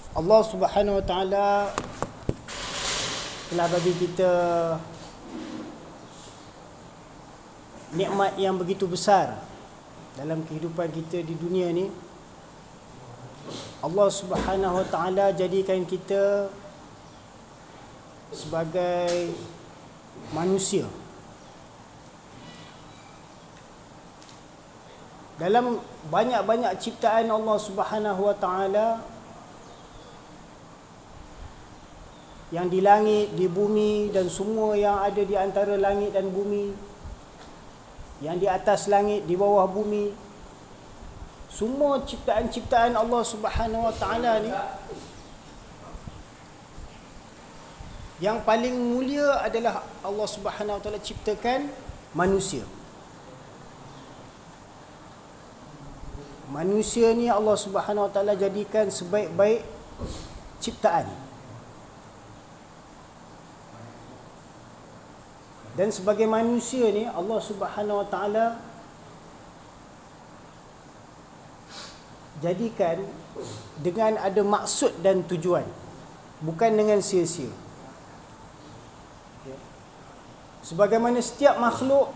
Allah Subhanahu Wa Taala telah bagi kita nikmat yang begitu besar dalam kehidupan kita di dunia ni. Allah Subhanahu Wa Taala jadikan kita sebagai manusia. Dalam banyak-banyak ciptaan Allah Subhanahu Wa Taala, yang di langit, di bumi dan semua yang ada di antara langit dan bumi, yang di atas langit, di bawah bumi, semua ciptaan-ciptaan Allah Subhanahu Wa Taala ni, yang paling mulia adalah Allah Subhanahu Wa Taala ciptakan manusia. Manusia ni Allah Subhanahu Wa Taala jadikan sebaik-baik ciptaan. Dan sebagai manusia ni Allah Subhanahu Wa Taala jadikan dengan ada maksud dan tujuan, bukan dengan sia-sia. Sebagaimana setiap makhluk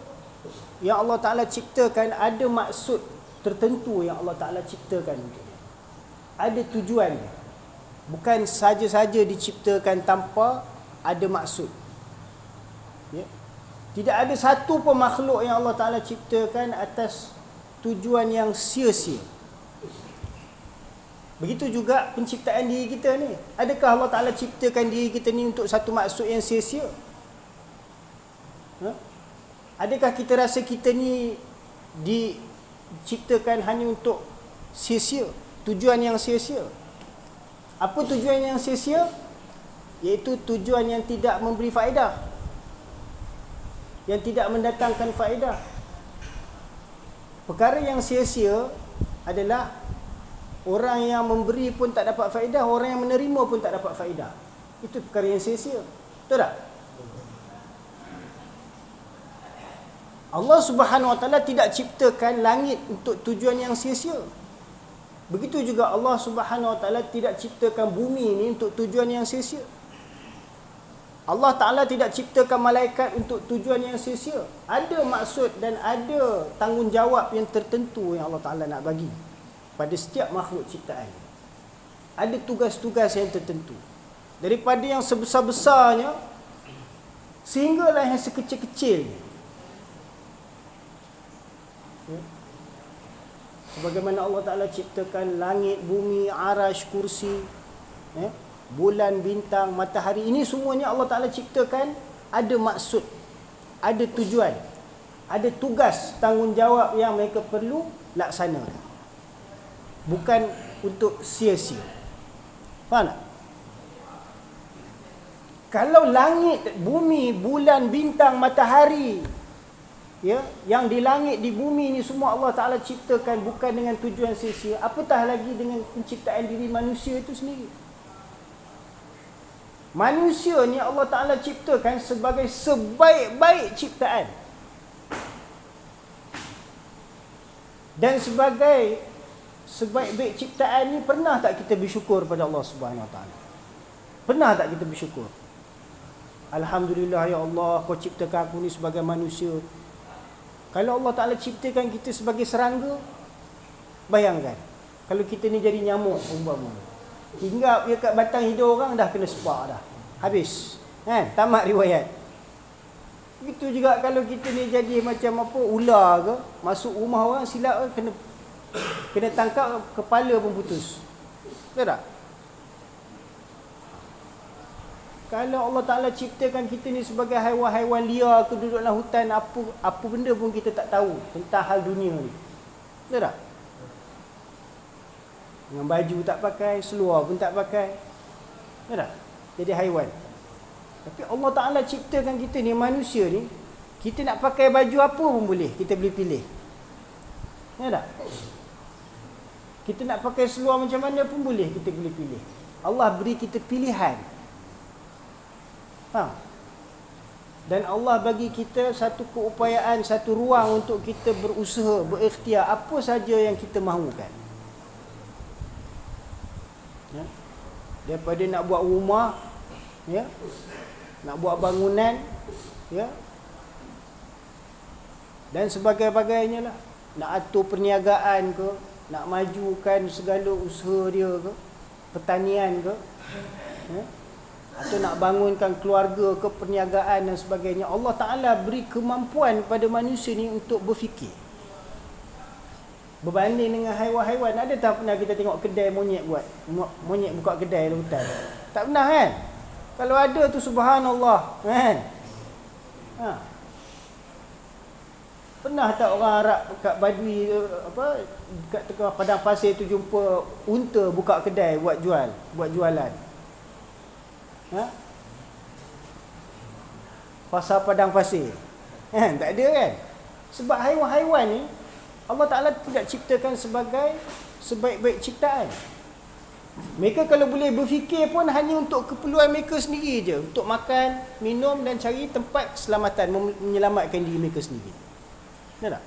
yang Allah Taala ciptakan ada maksud tertentu yang Allah Taala ciptakan untuk dia. Ada tujuan dia. Bukan saja-saja diciptakan tanpa ada maksud. Ya. Tidak ada satu pun makhluk yang Allah Taala ciptakan atas tujuan yang sia-sia. Begitu juga penciptaan diri kita ni. Adakah Allah Taala ciptakan diri kita ni untuk satu maksud yang sia-sia? Adakah kita rasa kita ni diciptakan hanya untuk sia-sia, tujuan yang sia-sia? Apa tujuan yang sia-sia? Iaitu tujuan yang tidak memberi faedah, yang tidak mendatangkan faedah. Perkara yang sia-sia adalah orang yang memberi pun tak dapat faedah, orang yang menerima pun tak dapat faedah. Itu perkara yang sia-sia. Betul tak? Allah Subhanahu Wa Taala tidak ciptakan langit untuk tujuan yang sia-sia. Begitu juga Allah Subhanahu Wa Taala tidak ciptakan bumi ini untuk tujuan yang sia-sia. Allah Ta'ala tidak ciptakan malaikat untuk tujuan yang sia-sia. Ada maksud dan ada tanggungjawab yang tertentu yang Allah Ta'ala nak bagi pada setiap makhluk ciptaan. Ada tugas-tugas yang tertentu, daripada yang sebesar-besarnya sehinggalah yang sekecil-kecilnya. Sebagaimana Allah Ta'ala ciptakan langit, bumi, arash, kursi, bulan, bintang, matahari, ini semuanya Allah Ta'ala ciptakan ada maksud, ada tujuan, ada tugas, tanggungjawab yang mereka perlu laksanakan, bukan untuk sia-sia. Faham tak? Kalau langit, bumi, bulan, bintang, matahari, yang di langit, di bumi ni semua Allah Ta'ala ciptakan bukan dengan tujuan sia-sia, apatah lagi dengan penciptaan diri manusia itu sendiri. Manusia ni Allah Ta'ala ciptakan sebagai sebaik-baik ciptaan. Dan sebagai sebaik-baik ciptaan ni, pernah tak kita bersyukur pada Allah Subhanahu Wa Ta'ala? Pernah tak kita bersyukur? Alhamdulillah ya Allah, kau ciptakan aku ni sebagai manusia. Kalau Allah Ta'ala ciptakan kita sebagai serangga, bayangkan kalau kita ni jadi nyamuk umpama, hinggap je kat batang hidung orang dah kena sepak dah, habis, tamat riwayat. Begitu juga kalau kita ni jadi macam apa, ular ke, masuk rumah orang silap kena tangkap, kepala pun putus. Betul tak? Kalau Allah Ta'ala ciptakan kita ni sebagai haiwan-haiwan liar ke, duduk dalam hutan, apa benda pun kita tak tahu tentang hal dunia ni. Betul tak? Dengan baju tak pakai, seluar pun tak pakai. Betul tak? Jadi haiwan. Tapi Allah Ta'ala ciptakan kita ni, manusia ni, kita nak pakai baju apa pun boleh, kita boleh pilih. Betul tak? Kita nak pakai seluar macam mana pun boleh, kita boleh pilih. Allah beri kita pilihan. Dan Allah bagi kita satu keupayaan, satu ruang untuk kita berusaha, berikhtiar apa saja yang kita mahukan. Daripada nak buat rumah, ya, nak buat bangunan, ya, dan sebagainya lah. Nak atur perniagaan ke, nak majukan segala usaha dia ke, pertanian ke, ya, atau nak bangunkan keluarga ke, perniagaan dan sebagainya. Allah Ta'ala beri kemampuan pada manusia ni untuk berfikir. Berbanding dengan haiwan-haiwan, ada tak pernah kita tengok kedai monyet buat? Monyet buka kedai dalam hutan. Tak pernah kan? Kalau ada tu subhanallah, kan? Ha. Pernah tak orang Arab kat Badui apa, kat tengah padang pasir tu jumpa unta buka kedai buat jualan? Ha? Pasar padang pasir. Kan? Tak ada kan? Sebab haiwan-haiwan ni Allah Ta'ala tidak ciptakan sebagai sebaik-baik ciptaan. Mereka kalau boleh berfikir pun hanya untuk keperluan mereka sendiri je, untuk makan, minum dan cari tempat keselamatan, menyelamatkan diri mereka sendiri. Betul tak?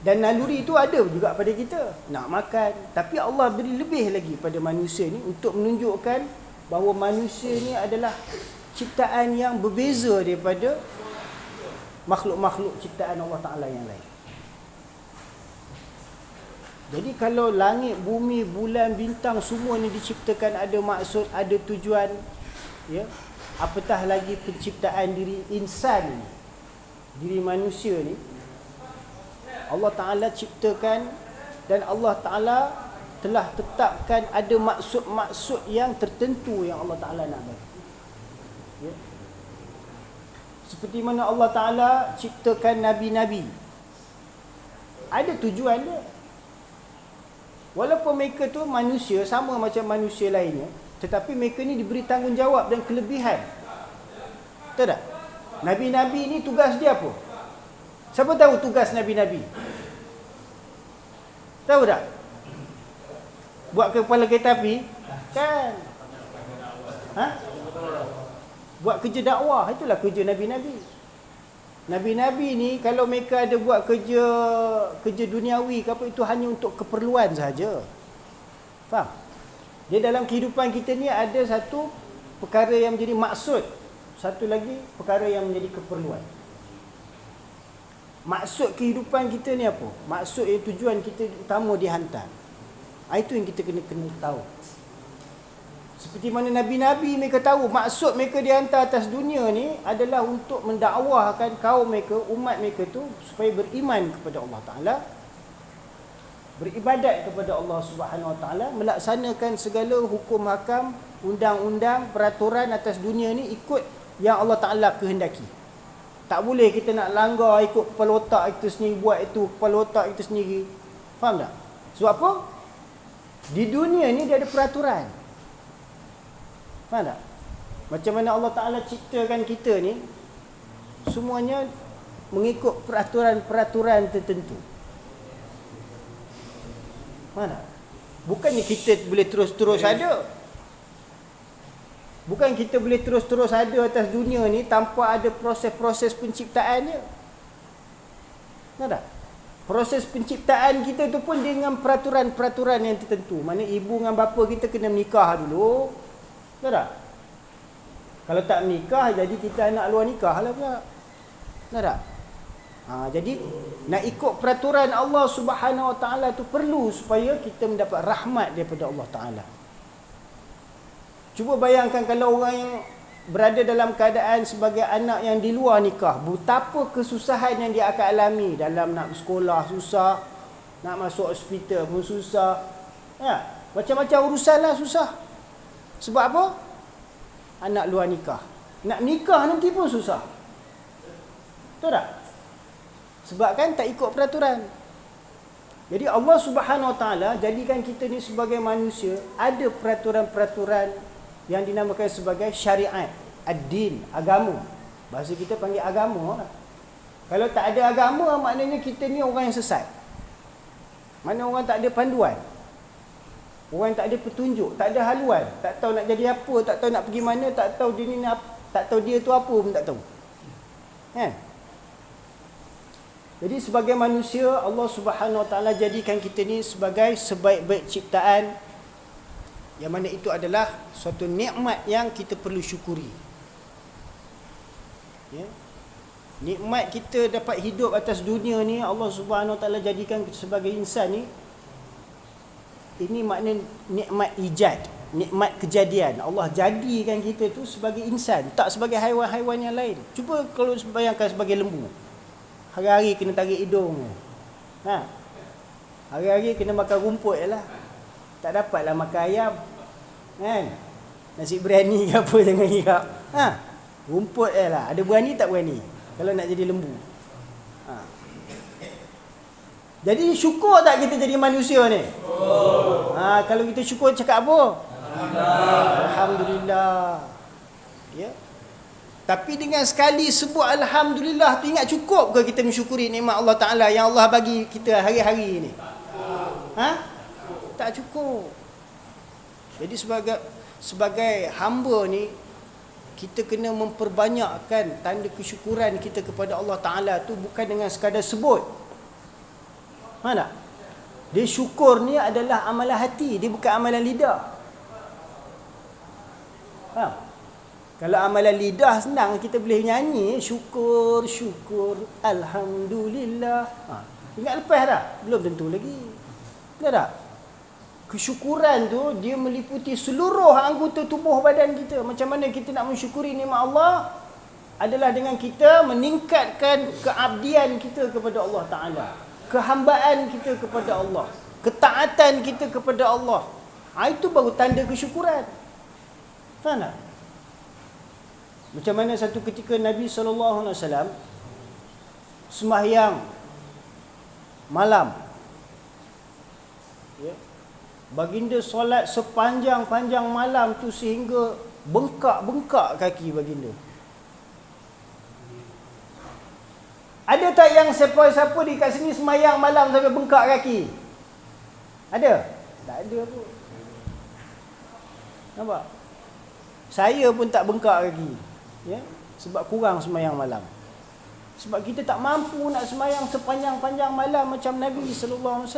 Dan naluri itu ada juga pada kita, nak makan. Tapi Allah beri lebih lagi pada manusia ni untuk menunjukkan bahawa manusia ni adalah ciptaan yang berbeza daripada makhluk-makhluk ciptaan Allah Ta'ala yang lain. Jadi kalau langit, bumi, bulan, bintang semua ni diciptakan ada maksud, ada tujuan, ya, apatah lagi penciptaan diri insan ni, diri manusia ni, Allah Ta'ala ciptakan dan Allah Ta'ala telah tetapkan ada maksud-maksud yang tertentu yang Allah Ta'ala nak bagi. Ya. Seperti mana Allah Ta'ala ciptakan Nabi-Nabi, ada tujuan dia. Walaupun mereka tu manusia, sama macam manusia lainnya, tetapi mereka ni diberi tanggungjawab dan kelebihan. Betul tak? Nabi-Nabi ni tugas dia apa? Siapa tahu tugas Nabi-Nabi? Tahu tak? Buat kepala kereta api? Kan? Ha? Buat kerja dakwah, itulah kerja Nabi-Nabi. Nabi-Nabi ni kalau mereka ada buat kerja duniawi ke apa, itu hanya untuk keperluan saja. Faham? Dia dalam kehidupan kita ni ada satu perkara yang menjadi maksud, satu lagi perkara yang menjadi keperluan. Maksud kehidupan kita ni apa? Maksud yang tujuan kita utama dihantar. Itu yang kita kena tahu. Seperti mana Nabi-Nabi mereka tahu maksud mereka dihantar atas dunia ni adalah untuk mendakwahkan kaum mereka, umat mereka tu supaya beriman kepada Allah Ta'ala, beribadat kepada Allah Subhanahu Wa Ta'ala, melaksanakan segala hukum hakam, undang-undang, peraturan atas dunia ni ikut yang Allah Ta'ala kehendaki. Tak boleh kita nak langgar ikut kepala otak kita sendiri, buat itu kepala otak kita sendiri. Faham tak? Sebab apa? Di dunia ni dia ada peraturan. Faham tak? Macam mana Allah Ta'ala ciptakan kita ni, semuanya mengikut peraturan-peraturan tertentu. Faham tak? Bukannya kita boleh terus-terus ada. Bukan kita boleh terus-terus ada atas dunia ni tanpa ada proses-proses penciptaannya. Faham tak? Proses penciptaan kita tu pun dengan peraturan-peraturan yang tertentu. Mana ibu dengan bapa kita kena menikah dulu. Tahu tak? Kalau tak menikah, jadi kita anak luar nikah lah pula. Tahu tak? Jadi nak ikut peraturan Allah Subhanahu Wa Ta'ala tu perlu supaya kita mendapat rahmat daripada Allah Ta'ala. Cuba bayangkan kalau orang yang berada dalam keadaan sebagai anak yang di luar nikah, betapa kesusahan yang dia akan alami dalam nak sekolah susah, nak masuk hospital pun susah. Ya, macam-macam urusan lah susah. Sebab apa? Anak luar nikah. Nak nikah nanti pun susah. Betul tak? Sebab kan tak ikut peraturan. Jadi Allah Subhanahu Wa Ta'ala jadikan kita ni sebagai manusia, ada peraturan-peraturan yang dinamakan sebagai syariat, ad-din, agama. Bahasa kita panggil agama lah. Kalau tak ada agama, maknanya kita ni orang yang sesat. Mana orang tak ada panduan, orang tak ada petunjuk, tak ada haluan, tak tahu nak jadi apa, tak tahu nak pergi mana, tak tahu dia ni tak tahu dia tu apa pun tak tahu. Kan? Jadi sebagai manusia, Allah Subhanahu Wa Ta'ala jadikan kita ni sebagai sebaik-baik ciptaan Yang mana itu adalah suatu nikmat yang kita perlu syukuri. Ya. Nikmat kita dapat hidup atas dunia ni, Allah Subhanahu Wa Taala jadikan kita sebagai insan ni, ini makna nikmat ijad, nikmat kejadian. Allah jadikan kita tu sebagai insan, tak sebagai haiwan-haiwan yang lain. Cuba kalau bayangkan sebagai lembu, hari-hari kena tarik hidung, hari-hari kena makan rumput je lah, tak dapatlah makan ayam, kan? Nasi berani ke apa jangan hirap, rumput je lah. Ada berani tak berani kalau nak jadi lembu? Jadi syukur tak kita jadi manusia ni? Kalau kita syukur cakap apa? Alhamdulillah. Ya. Tapi dengan sekali sebut Alhamdulillah tu, ingat cukup ke kita mensyukuri nikmat Allah Ta'ala yang Allah bagi kita hari-hari ni? Tak cukup. Jadi sebagai hamba ni, kita kena memperbanyakkan tanda kesyukuran kita kepada Allah Ta'ala tu, bukan dengan sekadar sebut. Mana? Dia syukur ni adalah amalan hati, dia bukan amalan lidah. Kalau amalan lidah senang, kita boleh nyanyi syukur, syukur, alhamdulillah. Ingat lepas dah? Belum tentu lagi. Betul tak? Kesyukuran tu dia meliputi seluruh anggota tubuh badan kita. Macam mana kita nak mensyukuri nikmat Allah? Adalah dengan kita meningkatkan keabdian kita kepada Allah Ta'ala, kehambaan kita kepada Allah, ketaatan kita kepada Allah. Itu baru tanda kesyukuran. Faham tak? Macam mana satu ketika Nabi SAW sembahyang malam, ya, baginda solat sepanjang-panjang malam tu sehingga bengkak-bengkak kaki baginda. Ada tak yang siapa-siapa di kat sini sembahyang malam sampai bengkak kaki? Ada? Tak ada pun. Nampak? Saya pun tak bengkak kaki. Ya? Sebab kurang sembahyang malam. Sebab kita tak mampu nak sembahyang sepanjang-panjang malam macam Nabi SAW.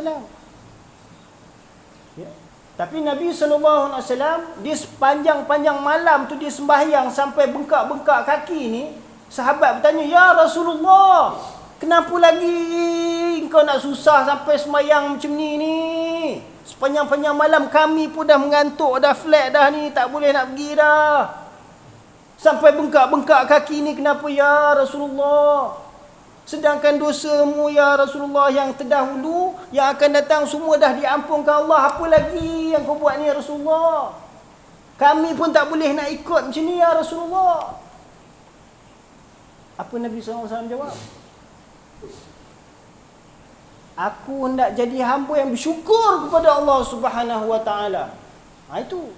Ya? Tapi Nabi SAW, dia sepanjang-panjang malam tu dia sembahyang sampai bengkak-bengkak kaki ni. Sahabat bertanya, "Ya Rasulullah, kenapa lagi engkau nak susah sampai sembahyang macam ni? Sepanjang-panjang malam kami pun dah mengantuk, dah flat dah ni, tak boleh nak pergi dah. Sampai bengkak-bengkak kaki ni kenapa ya Rasulullah? Sedangkan dosamu ya Rasulullah yang terdahulu, yang akan datang semua dah diampunkan Allah. Apa lagi yang kau buat ni ya Rasulullah? Kami pun tak boleh nak ikut macam ni ya Rasulullah." Apa Nabi SAW jawab? "Aku hendak jadi hamba yang bersyukur kepada Allah Subhanahu Wa Taala." Itu.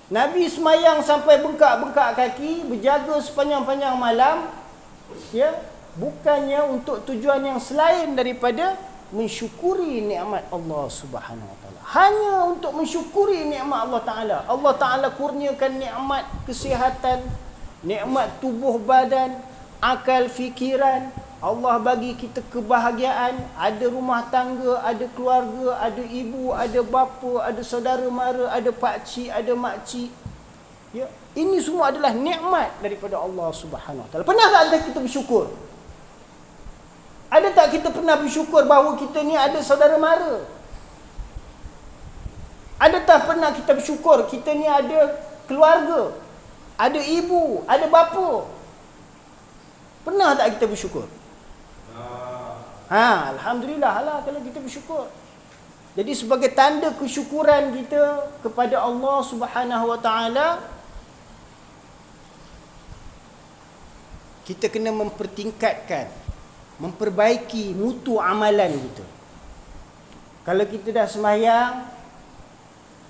Nabi semayang sampai bengkak-bengkak kaki, berjaga sepanjang-panjang malam, ya, bukannya untuk tujuan yang selain daripada mensyukuri nikmat Allah Subhanahu Wa Taala. Hanya untuk mensyukuri nikmat Allah Taala. Allah Taala kurniakan nikmat kesihatan, nikmat tubuh badan, akal fikiran. Allah bagi kita kebahagiaan, ada rumah tangga, ada keluarga, ada ibu, ada bapa, ada saudara mara, ada pakcik, ada makcik. Ya, ini semua adalah nikmat daripada Allah Subhanahu Wa Taala. Pernah tak anda kita bersyukur? Ada tak kita pernah bersyukur bahawa kita ni ada saudara mara? Ada tak pernah kita bersyukur kita ni ada keluarga, ada ibu, ada bapa? Pernah tak kita bersyukur? Alhamdulillah lah kalau kita bersyukur. Jadi sebagai tanda kesyukuran kita kepada Allah Subhanahu Wa Taala, kita kena mempertingkatkan, memperbaiki mutu amalan kita. Kalau kita dah sembahyang,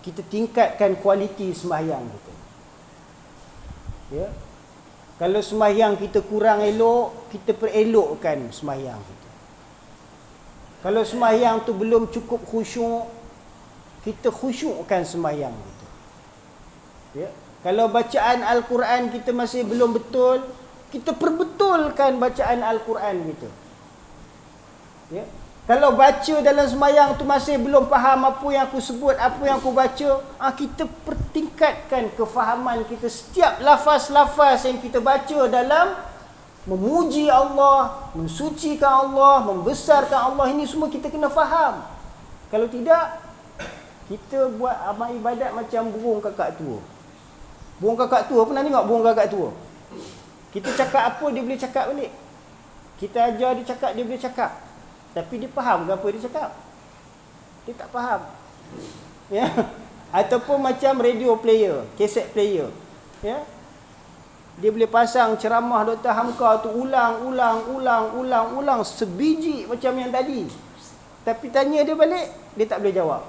kita tingkatkan kualiti sembahyang kita. Ya. Kalau sembahyang kita kurang elok, kita perelokkan sembahyang kita. Kalau sembahyang tu belum cukup khusyuk, kita khusyukkan sembahyang kita. Ya. Kalau bacaan Al-Quran kita masih belum betul, kita perbetulkan bacaan Al-Quran kita. Ya. Kalau baca dalam sembahyang tu masih belum faham apa yang aku sebut, apa yang aku baca, kita pertingkatkan kefahaman kita. Setiap lafaz-lafaz yang kita baca dalam memuji Allah, mensucikan Allah, membesarkan Allah, ini semua kita kena faham. Kalau tidak, kita buat amal ibadat macam burung kakak tua. Burung kakak tua, pernah tengok burung kakak tua? Kita cakap apa, dia boleh cakap balik. Kita ajar dia cakap, dia boleh cakap. Tapi dia faham ke apa dia cakap? Dia tak faham. Ya. Ataupun macam radio player, kaset player. Ya. Dia boleh pasang ceramah Dr. Hamka tu ulang sebiji macam yang tadi. Tapi tanya dia balik, dia tak boleh jawab.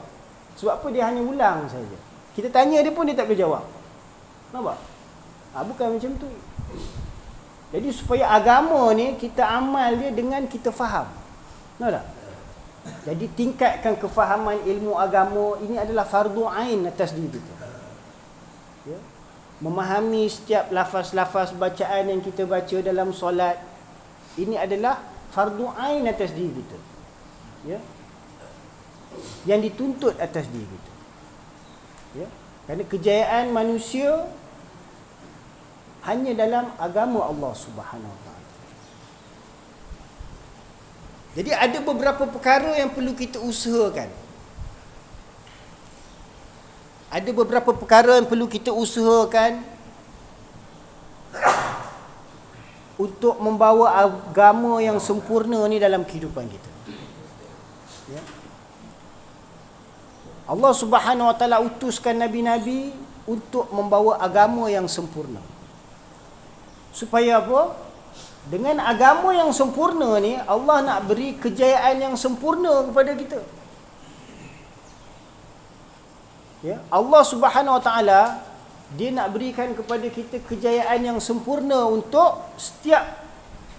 Sebab apa? Dia hanya ulang saja. Kita tanya dia pun dia tak boleh jawab. Nampak? Bukan macam tu. Jadi supaya agama ni kita amal dia dengan kita faham. Tahu tak? Jadi tingkatkan kefahaman ilmu agama. Ini adalah fardu ain atas diri kita. Ya? Memahami setiap lafaz-lafaz bacaan yang kita baca dalam solat, ini adalah fardu ain atas diri kita. Ya? Yang dituntut atas diri kita. Ya? Kerana kejayaan manusia hanya dalam agama Allah Subhanahu Wa Taala. Jadi ada beberapa perkara yang perlu kita usahakan. Ada beberapa perkara yang perlu kita usahakan untuk membawa agama yang sempurna ni dalam kehidupan kita. Ya. Allah Subhanahu Wa Taala utuskan nabi-nabi untuk membawa agama yang sempurna. Supaya apa? Dengan agama yang sempurna ni, Allah nak beri kejayaan yang sempurna kepada kita. Ya, Allah Subhanahu Wa Taala, dia nak berikan kepada kita kejayaan yang sempurna untuk setiap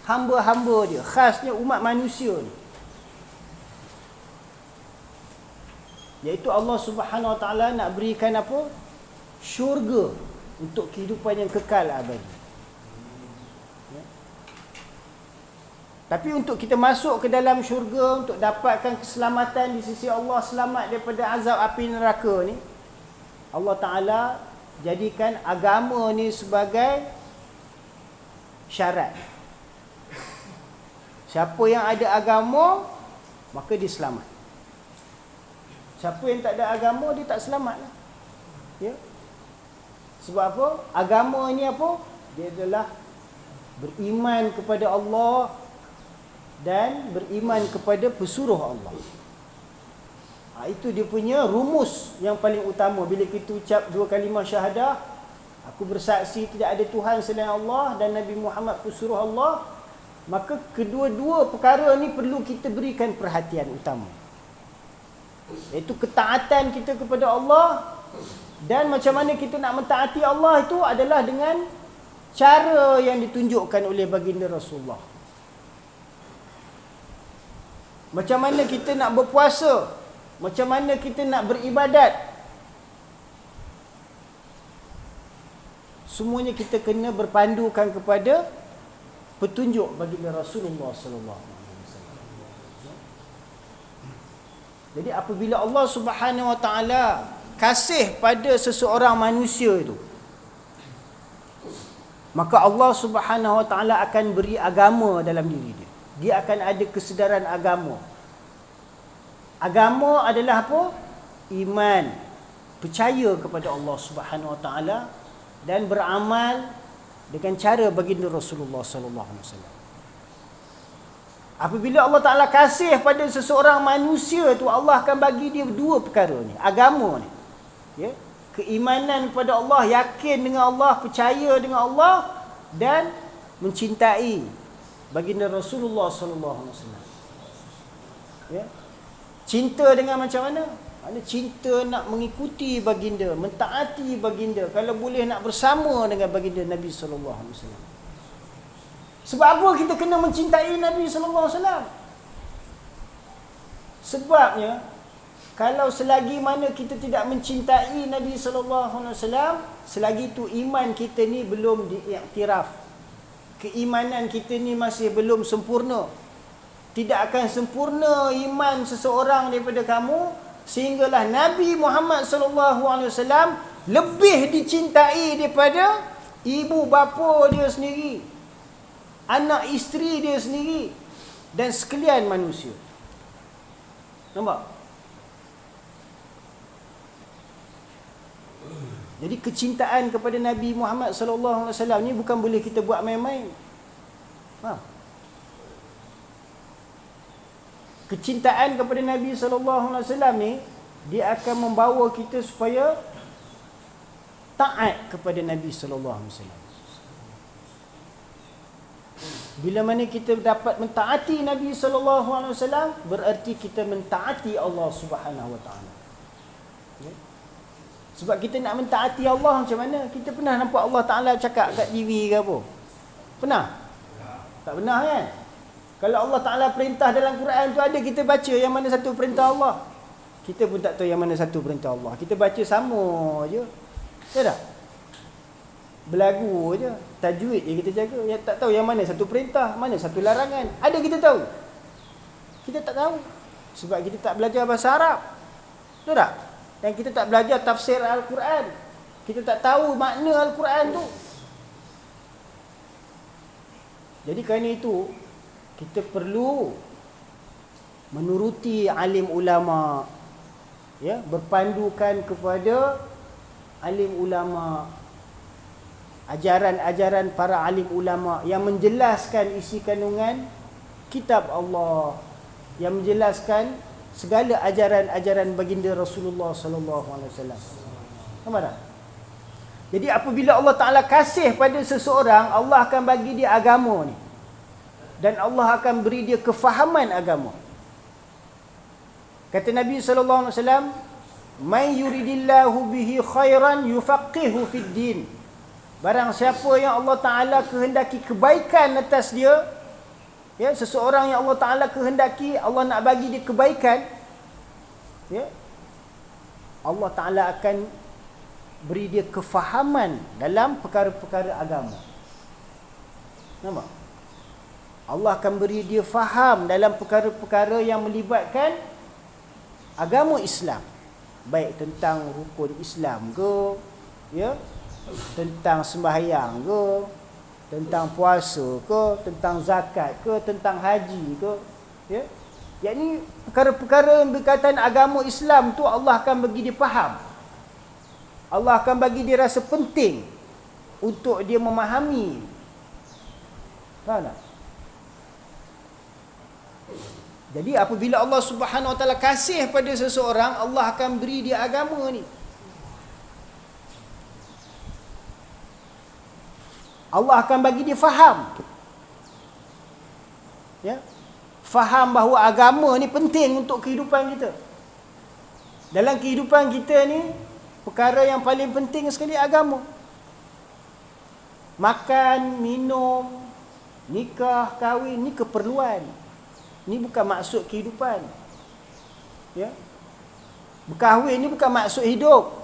hamba-hamba dia, khasnya umat manusia ni. Iaitu Allah Subhanahu Wa Taala nak berikan apa? Syurga untuk kehidupan yang kekal abadi. Tapi untuk kita masuk ke dalam syurga, untuk dapatkan keselamatan di sisi Allah, selamat daripada azab api neraka ni, Allah Ta'ala jadikan agama ni sebagai syarat. Siapa yang ada agama, maka dia selamat. Siapa yang tak ada agama, dia tak selamat lah. Ya? Sebab apa? Agama ni apa? Dia adalah beriman kepada Allah dan beriman kepada pesuruh Allah. Itu dia punya rumus yang paling utama. Bila kita ucap dua kalimah syahadah, aku bersaksi tidak ada Tuhan selain Allah dan Nabi Muhammad pesuruh Allah, maka kedua-dua perkara ni perlu kita berikan perhatian utama. Iaitu ketaatan kita kepada Allah, dan macam mana kita nak mentaati Allah itu adalah dengan cara yang ditunjukkan oleh baginda Rasulullah. Macam mana kita nak berpuasa, macam mana kita nak beribadat, semuanya kita kena berpandukan kepada petunjuk baginda Rasulullah sallallahu alaihi wasallam. Jadi apabila Allah Subhanahu Wa Taala kasih pada seseorang manusia itu, maka Allah Subhanahu Wa Taala akan beri agama dalam diri dia. Dia akan ada kesedaran agama. Agama adalah apa? Iman, percaya kepada Allah Subhanahu Wa Taala dan beramal dengan cara baginda Rasulullah sallallahu alaihi wasallam. Apabila Allah Taala kasih pada seseorang manusia tu, Allah akan bagi dia dua perkara ni, agama ni. Ya, keimanan kepada Allah, yakin dengan Allah, percaya dengan Allah dan mencintai baginda Rasulullah sallallahu alaihi wasallam. Ya. Cinta dengan macam mana? Ada cinta nak mengikuti baginda, mentaati baginda, kalau boleh nak bersama dengan baginda Nabi sallallahu alaihi wasallam. Sebab apa kita kena mencintai Nabi sallallahu alaihi wasallam? Sebabnya kalau selagi mana kita tidak mencintai Nabi sallallahu alaihi wasallam, selagi itu iman kita ni belum diiktiraf. Keimanan kita ni masih belum sempurna. tidak akan sempurna iman seseorang daripada kamu, sehinggalah Nabi Muhammad sallallahu alaihi wasallam lebih dicintai daripada ibu bapa dia sendiri, anak isteri dia sendiri, dan sekalian manusia. Nampak? Jadi kecintaan kepada Nabi Muhammad sallallahu alaihi wasallam ni bukan boleh kita buat main-main. Faham? Kecintaan kepada Nabi sallallahu alaihi wasallam ni, dia akan membawa kita supaya taat kepada Nabi sallallahu alaihi wasallam. Bila mana kita dapat mentaati Nabi sallallahu alaihi wasallam, berarti kita mentaati Allah Subhanahu wa taala. Okay? Sebab kita nak mentaati Allah macam mana? Kita pernah nampak Allah Taala cakap kat TV ke apa? Pernah? Tak pernah kan? Kalau Allah Ta'ala perintah dalam Quran tu ada, kita baca yang mana satu perintah Allah. Kita pun tak tahu yang mana satu perintah Allah. Kita baca sama je. Ya tak? Belagu je. Tajwid je kita jaga. Yang tak tahu yang mana satu perintah, mana satu larangan. Ada kita tahu? Kita tak tahu. Sebab kita tak belajar bahasa Arab. Betul tak? Dan kita tak belajar tafsir Al-Quran. Kita tak tahu makna Al-Quran tu. Jadi kerana itu, kita perlu menuruti alim ulama, ya, berpandukan kepada alim ulama, ajaran-ajaran para alim ulama yang menjelaskan isi kandungan kitab Allah, yang menjelaskan segala ajaran-ajaran baginda Rasulullah sallallahu alaihi wasallam. Faham tak? Jadi apabila Allah Taala kasih pada seseorang, Allah akan bagi dia agama ni. Dan Allah akan beri dia kefahaman agama. Kata Nabi sallallahu alaihi wasallam, "Man yuridillahu bihi khairan yufaqihu fid din." Barang siapa yang Allah Taala kehendaki kebaikan atas dia, ya, seseorang yang Allah Taala kehendaki Allah nak bagi dia kebaikan, ya, Allah Taala akan beri dia kefahaman dalam perkara-perkara agama. Nampak? Allah akan beri dia faham dalam perkara-perkara yang melibatkan agama Islam. Baik tentang rukun Islam ke, ya, tentang sembahyang ke, tentang puasa ke, tentang zakat ke, tentang haji ke, ya. Yakni perkara-perkara yang berkaitan agama Islam tu Allah akan bagi dia faham. Allah akan bagi dia rasa penting untuk dia memahami. Faham tak? Jadi apabila Allah Subhanahu Wa Taala kasih pada seseorang, Allah akan beri dia agama ni. Allah akan bagi dia faham. Ya. Faham bahawa agama ni penting untuk kehidupan kita. Dalam kehidupan kita ni, perkara yang paling penting sekali agama. Makan, minum, nikah, kahwin ni keperluan. Ini bukan maksud kehidupan. Ya. Berkahwin ni bukan maksud hidup.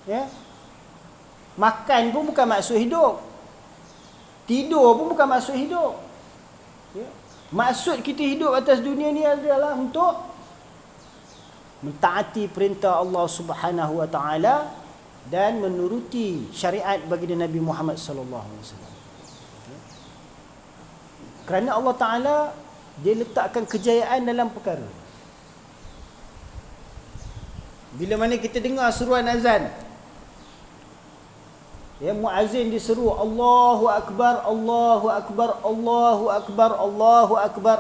Ya. Makan pun bukan maksud hidup. Tidur pun bukan maksud hidup. Ya. Maksud kita hidup atas dunia ni adalah untuk mentaati perintah Allah Subhanahu Wa Taala dan menuruti syariat baginda Nabi Muhammad sallallahu alaihi wasallam. Kerana Allah Taala dia letakkan kejayaan dalam perkara. Bila mana kita dengar seruan azan, ya, muazzin diseru Allahu Akbar, Allahu Akbar, Allahu Akbar, Allahu Akbar.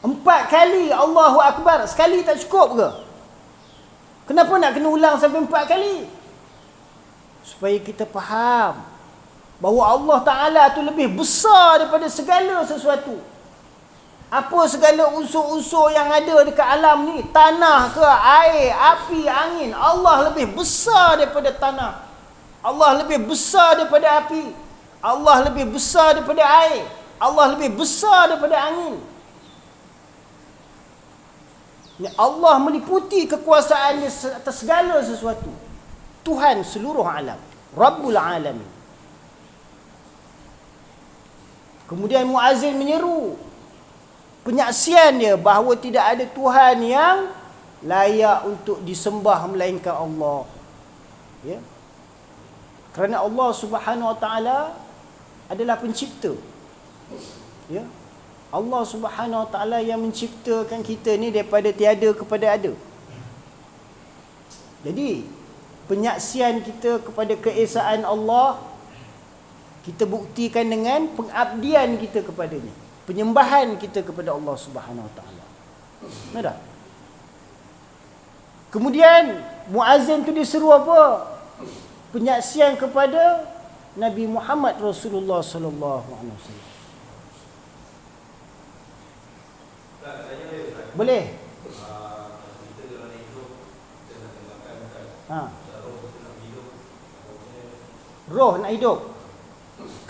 4 kali Allahu Akbar. Sekali tak cukup ke? Kenapa nak kena ulang sampai 4 kali? Supaya kita faham bahawa Allah Ta'ala tu lebih besar daripada segala sesuatu. Apa segala unsur-unsur yang ada dekat alam ni, tanah ke, air, api, angin, Allah lebih besar daripada tanah. Allah lebih besar daripada api. Allah lebih besar daripada air. Allah lebih besar daripada angin. Allah meliputi kekuasaannya atas segala sesuatu. Tuhan seluruh alam, Rabbul Alamin. Kemudian muazzin menyeru penyaksian dia bahawa tidak ada Tuhan yang layak untuk disembah melainkan Allah. Ya. Kerana Allah Subhanahu Wa Taala adalah pencipta. Ya. Allah Subhanahu Wa Taala yang menciptakan kita ni daripada tiada kepada ada. Jadi penyaksian kita kepada keesaan Allah kita buktikan dengan pengabdian kita kepadanya, penyembahan kita kepada Allah Subhanahu Wa Taala. Benar tak? Kemudian muazzin tu diseru apa? Penyaksian kepada Nabi Muhammad Rasulullah sallallahu alaihi wasallam. Boleh? Roh nak hidup.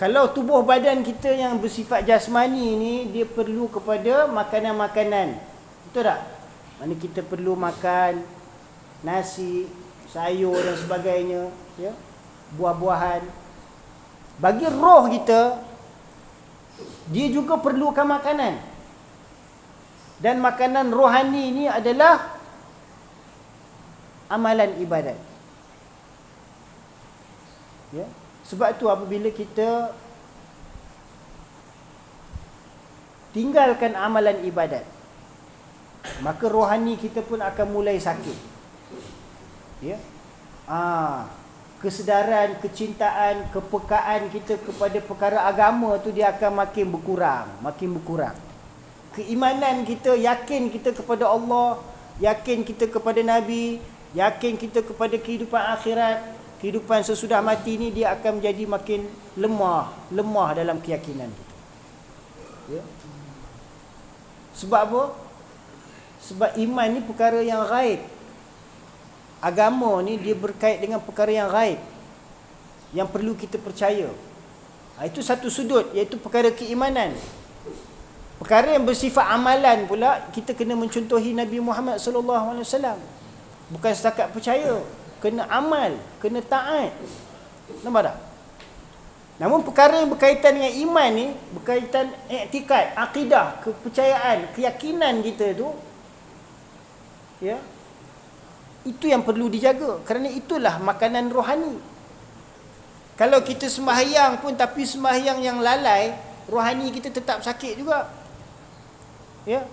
Kalau tubuh badan kita yang bersifat jasmani ni, dia perlu kepada makanan-makanan. Betul tak? Mana kita perlu makan nasi, sayur dan sebagainya, ya? Buah-buahan. Bagi roh kita, dia juga perlukan makanan. Dan makanan rohani ini adalah amalan ibadat. Ya? Sebab tu apabila kita tinggalkan amalan ibadat, maka rohani kita pun akan mulai sakit. Ya? Kesedaran, kecintaan, kepekaan kita kepada perkara agama tu dia akan makin berkurang, makin berkurang. Keimanan kita, yakin kita kepada Allah, yakin kita kepada Nabi, yakin kita kepada kehidupan akhirat, kehidupan sesudah mati ni, dia akan menjadi makin lemah dalam keyakinan kita. Ya? Sebab apa? Sebab iman ni perkara yang ghaib. Agama ni dia berkait dengan perkara yang ghaib, yang perlu kita percaya. Itu satu sudut, iaitu perkara keimanan. Perkara yang bersifat amalan pula, kita kena mencontohi Nabi Muhammad sallallahu alaihi wasallam. Bukan setakat percaya, kena amal, kena taat. Nampak tak? Namun perkara yang berkaitan dengan iman ni, berkaitan iktikad, akidah, kepercayaan, keyakinan kita tu, ya, itu yang perlu dijaga. Kerana itulah makanan rohani. Kalau kita sembahyang pun tapi sembahyang yang lalai, rohani kita tetap sakit juga. Ya.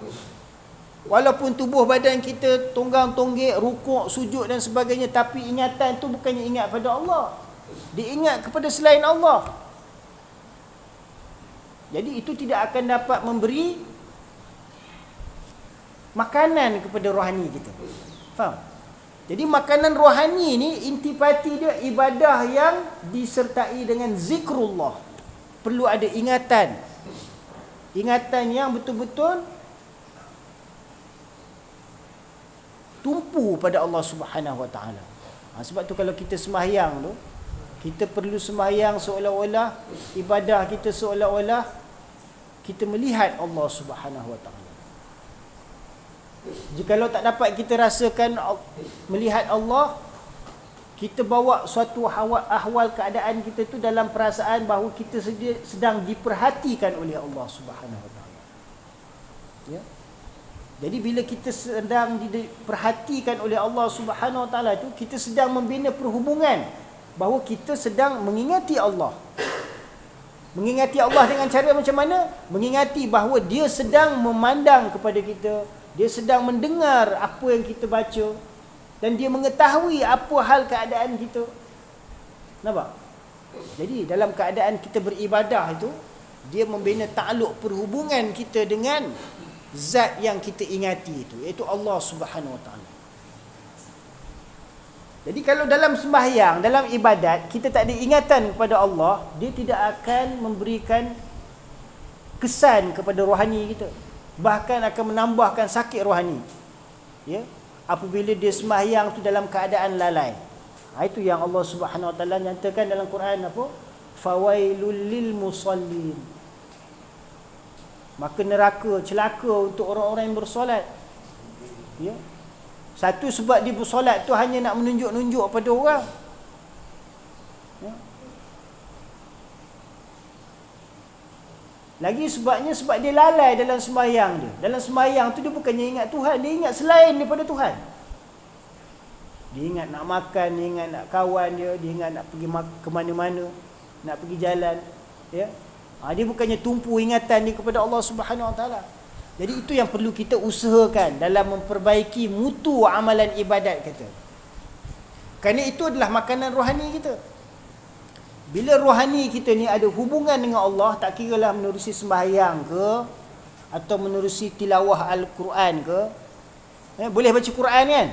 Walaupun tubuh badan kita tonggang-tonggek, rukuk, sujud dan sebagainya, tapi ingatan tu bukannya ingat pada Allah. Dia ingat kepada selain Allah. Jadi itu tidak akan dapat memberi makanan kepada rohani kita. Faham? Jadi makanan rohani ni, intipati dia ibadah yang disertai dengan zikrullah. Perlu ada ingatan. Ingatan yang betul-betul tumpu pada Allah Subhanahu Wa Taala. Sebab tu kalau kita sembahyang tu, kita perlu sembahyang seolah-olah ibadah kita seolah-olah kita melihat Allah Subhanahu Wa Taala. Jikalau tak dapat kita rasakan melihat Allah, kita bawa suatu ahwal keadaan kita tu dalam perasaan bahawa kita sedang diperhatikan oleh Allah Subhanahu Wa Taala. Ya. Jadi bila kita sedang diperhatikan oleh Allah Subhanahu Wa Taala tu, kita sedang membina perhubungan bahawa kita sedang mengingati Allah. Mengingati Allah dengan cara macam mana? Mengingati bahawa dia sedang memandang kepada kita, dia sedang mendengar apa yang kita baca, dan dia mengetahui apa hal keadaan kita. Nampak? Jadi dalam keadaan kita beribadah itu, dia membina takluk perhubungan kita dengan zat yang kita ingati itu, iaitu Allah Subhanahu Wa Taala. Jadi kalau dalam sembahyang, dalam ibadat, kita tak ada ingatan kepada Allah, dia tidak akan memberikan kesan kepada rohani kita. Bahkan akan menambahkan sakit rohani. Ya? Apabila dia sembahyang tu dalam keadaan lalai. Itu yang Allah Subhanahu Wa Taala nyatakan dalam Quran apa? Fawailul lil musallin. Maka neraka, celaka untuk orang-orang yang bersolat. Ya. Satu sebab dia bersolat tu hanya nak menunjuk-nunjuk pada orang. Ya. Lagi sebab dia lalai dalam sembahyang dia. Dalam sembahyang tu dia bukannya ingat Tuhan, dia ingat selain daripada Tuhan. Dia ingat nak makan, dia ingat nak kawan dia ingat nak pergi ke mana-mana, nak pergi jalan, ya. Dia bukannya tumpu ingatan dia kepada Allah Subhanahu Wa Taala. Jadi itu yang perlu kita usahakan dalam memperbaiki mutu amalan ibadat kita. Kerana itu adalah makanan rohani kita. Bila rohani kita ni ada hubungan dengan Allah, tak kiralah menerusi sembahyang ke atau menerusi tilawah Al-Quran ke. Boleh baca Quran kan?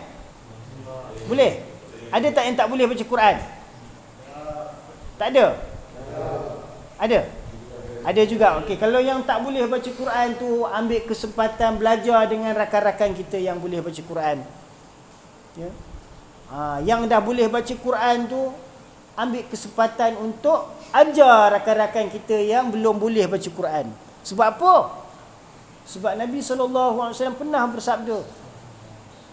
Boleh? Ada tak yang tak boleh baca Quran? Tak ada? Ada? Ada juga. Okey, kalau yang tak boleh baca Quran tu, ambil kesempatan belajar dengan rakan-rakan kita yang boleh baca Quran. Ya. Yang dah boleh baca Quran tu, ambil kesempatan untuk ajar rakan-rakan kita yang belum boleh baca Quran. Sebab apa? Sebab Nabi SAW pernah bersabda,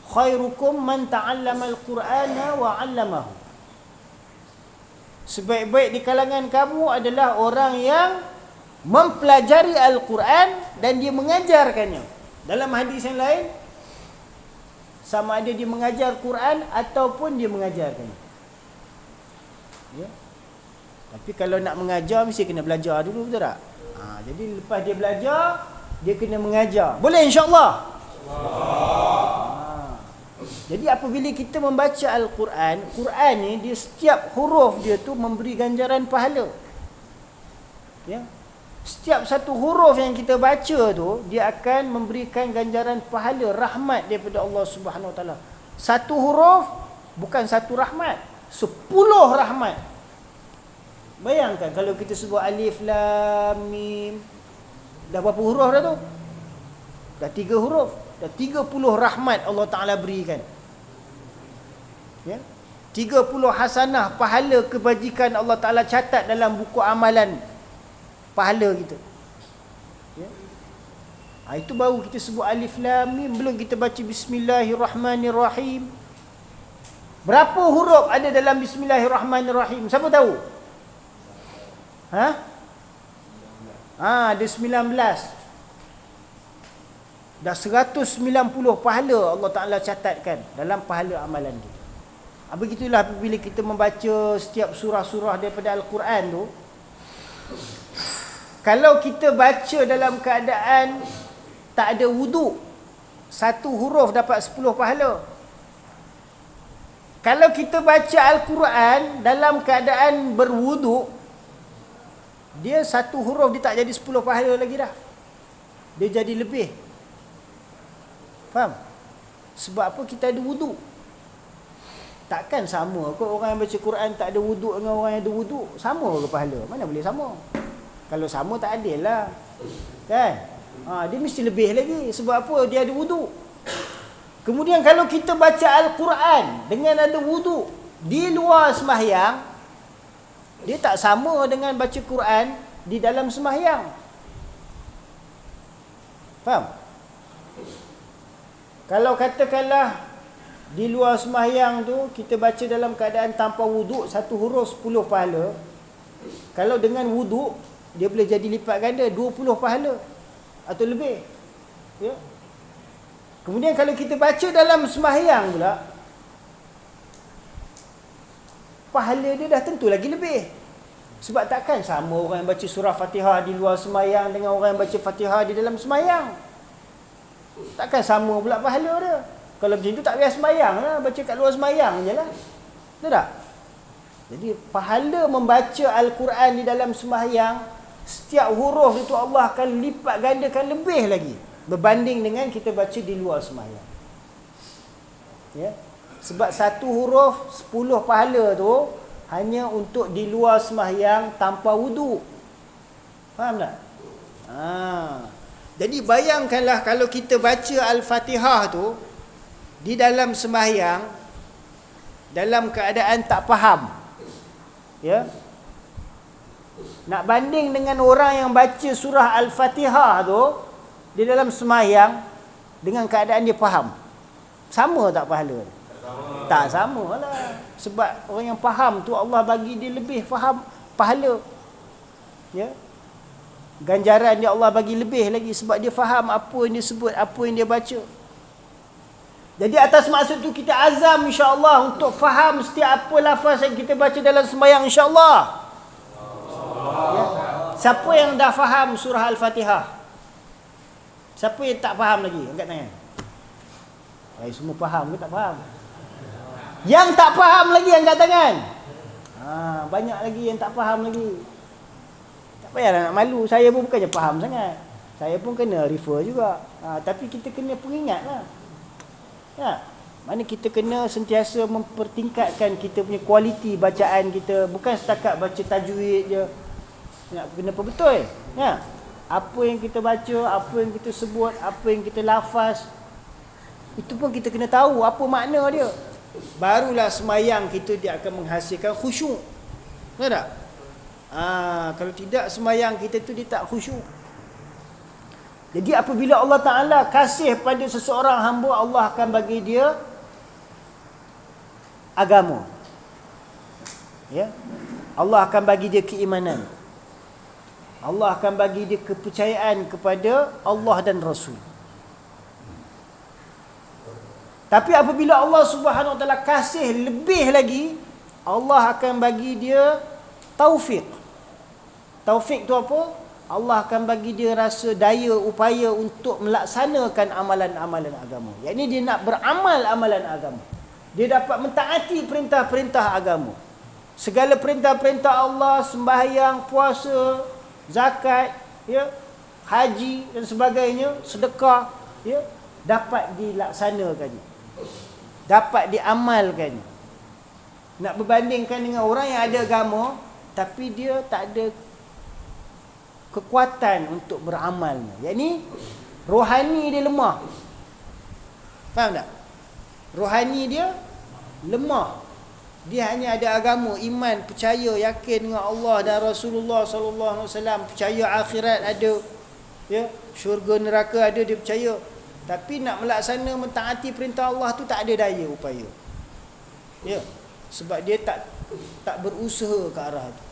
khairukum man ta'allama al-Qur'ana wa 'allamahu. Sebaik-baik di kalangan kamu adalah orang yang mempelajari Al-Quran dan dia mengajarkannya. Dalam hadis yang lain, sama ada dia mengajar Quran ataupun dia mengajarkannya. Ya. Tapi kalau nak mengajar mesti kena belajar dulu, betul tak? Jadi lepas dia belajar, dia kena mengajar. Boleh insya-Allah? Jadi apabila kita membaca Al-Quran, Quran ni dia setiap huruf dia tu memberi ganjaran pahala. Ya. Setiap satu huruf yang kita baca tu, dia akan memberikan ganjaran pahala, rahmat daripada Allah Subhanahu Wa Taala. Satu huruf bukan satu rahmat, 10 rahmat. Bayangkan kalau kita sebut alif lam mim, dah berapa huruf dah tu? Dah 3 huruf, dah 30 rahmat Allah Taala berikan. Ya. 30 hasanah pahala kebajikan Allah Taala catat dalam buku amalan pahala kita. Ya. Itu baru kita sebut alif lam mim, belum kita baca bismillahirrahmanirrahim. Berapa huruf ada dalam bismillahirrahmanirrahim? Siapa tahu? Ada 19. Dah 190 pahala Allah Ta'ala catatkan dalam pahala amalan kita. Begitulah apabila kita membaca setiap surah-surah daripada Al-Quran tu, kalau kita baca dalam keadaan tak ada wuduk, satu huruf dapat 10 pahala. Kalau kita baca Al-Quran dalam keadaan berwuduk, dia satu huruf dia tak jadi 10 pahala lagi dah. Dia jadi lebih. Faham? Sebab apa? Kita ada wuduk. Takkan sama kot orang yang baca Quran tak ada wuduk dengan orang yang ada wuduk. Sama ke pahala? Mana boleh sama? Kalau sama tak adil lah. Kan? Dia mesti lebih lagi. Sebab apa? Dia ada wuduk. Kemudian kalau kita baca Al-Quran dengan ada wuduk di luar sembahyang, dia tak sama dengan baca Quran di dalam sembahyang. Faham? Kalau katakanlah di luar sembahyang tu kita baca dalam keadaan tanpa wuduk, satu huruf 10 pahala. Kalau dengan wuduk, dia boleh jadi lipat ganda 20 pahala atau lebih. Ya. Kemudian kalau kita baca dalam sembahyang pula, pahala dia dah tentu lagi lebih. Sebab takkan sama orang yang baca surah Fatihah di luar sembahyang dengan orang yang baca Fatihah di dalam sembahyang. Takkan sama pula pahala dia. Kalau macam tu tak payah sembahyang lah, baca kat luar sembahyang je lah. Betul tak? Jadi pahala membaca Al-Quran di dalam sembahyang, setiap huruf itu Allah akan lipat gandakan lebih lagi berbanding dengan kita baca di luar sembahyang. Ya. Sebab satu huruf 10 pahala tu hanya untuk di luar sembahyang tanpa wuduk. Faham tak? Jadi bayangkanlah kalau kita baca Al-Fatihah tu di dalam sembahyang dalam keadaan tak faham. Ya. Nak banding dengan orang yang baca surah Al-Fatihah tu di dalam sembahyang dengan keadaan dia faham. Sama tak pahala? Tak sama lah. Sebab orang yang faham tu Allah bagi dia lebih faham pahala. Ya. ganjaran dia Allah bagi lebih lagi sebab dia faham apa yang dia sebut, apa yang dia baca. Jadi atas maksud tu kita azam insya-Allah untuk faham setiap apa lafaz yang kita baca dalam sembahyang insya-Allah. Ya. Siapa yang dah faham surah Al-Fatihah? Siapa yang tak faham lagi? Angkat tangan. Semua faham ke tak faham? Yang tak faham lagi angkat tangan. Banyak lagi yang tak faham lagi. Tak payahlah nak malu. Saya pun bukannya faham sangat. Saya pun kena refer juga. Tapi kita kena peringatlah. Ya. Mana kita kena sentiasa mempertingkatkan kita punya kualiti bacaan kita. Bukan setakat baca tajwid je. Nak kena betul. Ya. Apa yang kita baca, apa yang kita sebut, apa yang kita lafaz, itu pun kita kena tahu apa makna dia. Barulah semayang kita dia akan menghasilkan khusyuk. Betul tak? Kalau tidak semayang kita tu dia tak khusyuk. Jadi apabila Allah Ta'ala kasih pada seseorang hamba, Allah akan bagi dia agama. Ya. Allah akan bagi dia keimanan. Allah akan bagi dia kepercayaan kepada Allah dan Rasul. Tapi apabila Allah Subhanahu Wa Taala kasih lebih lagi, Allah akan bagi dia taufik. Taufik tu apa? Allah akan bagi dia rasa daya upaya untuk melaksanakan amalan-amalan agama. Yakni dia nak beramal amalan agama. Dia dapat mentaati perintah-perintah agama. Segala perintah-perintah Allah, sembahyang, puasa, zakat, ya, haji dan sebagainya, sedekah, ya, dapat dilaksanakan. Dapat diamalkan. Nak berbandingkan dengan orang yang ada agama tapi dia tak ada kekuatan untuk beramalnya. Yakni rohani dia lemah. Faham tak? Rohani dia lemah. Dia hanya ada agama, iman, percaya, yakin dengan Allah dan Rasulullah sallallahu alaihi wasallam, percaya akhirat ada, ya, syurga neraka ada, dia percaya. Tapi nak melaksana mentaati perintah Allah tu tak ada daya upaya. Ya. Sebab dia tak berusaha ke arah tu.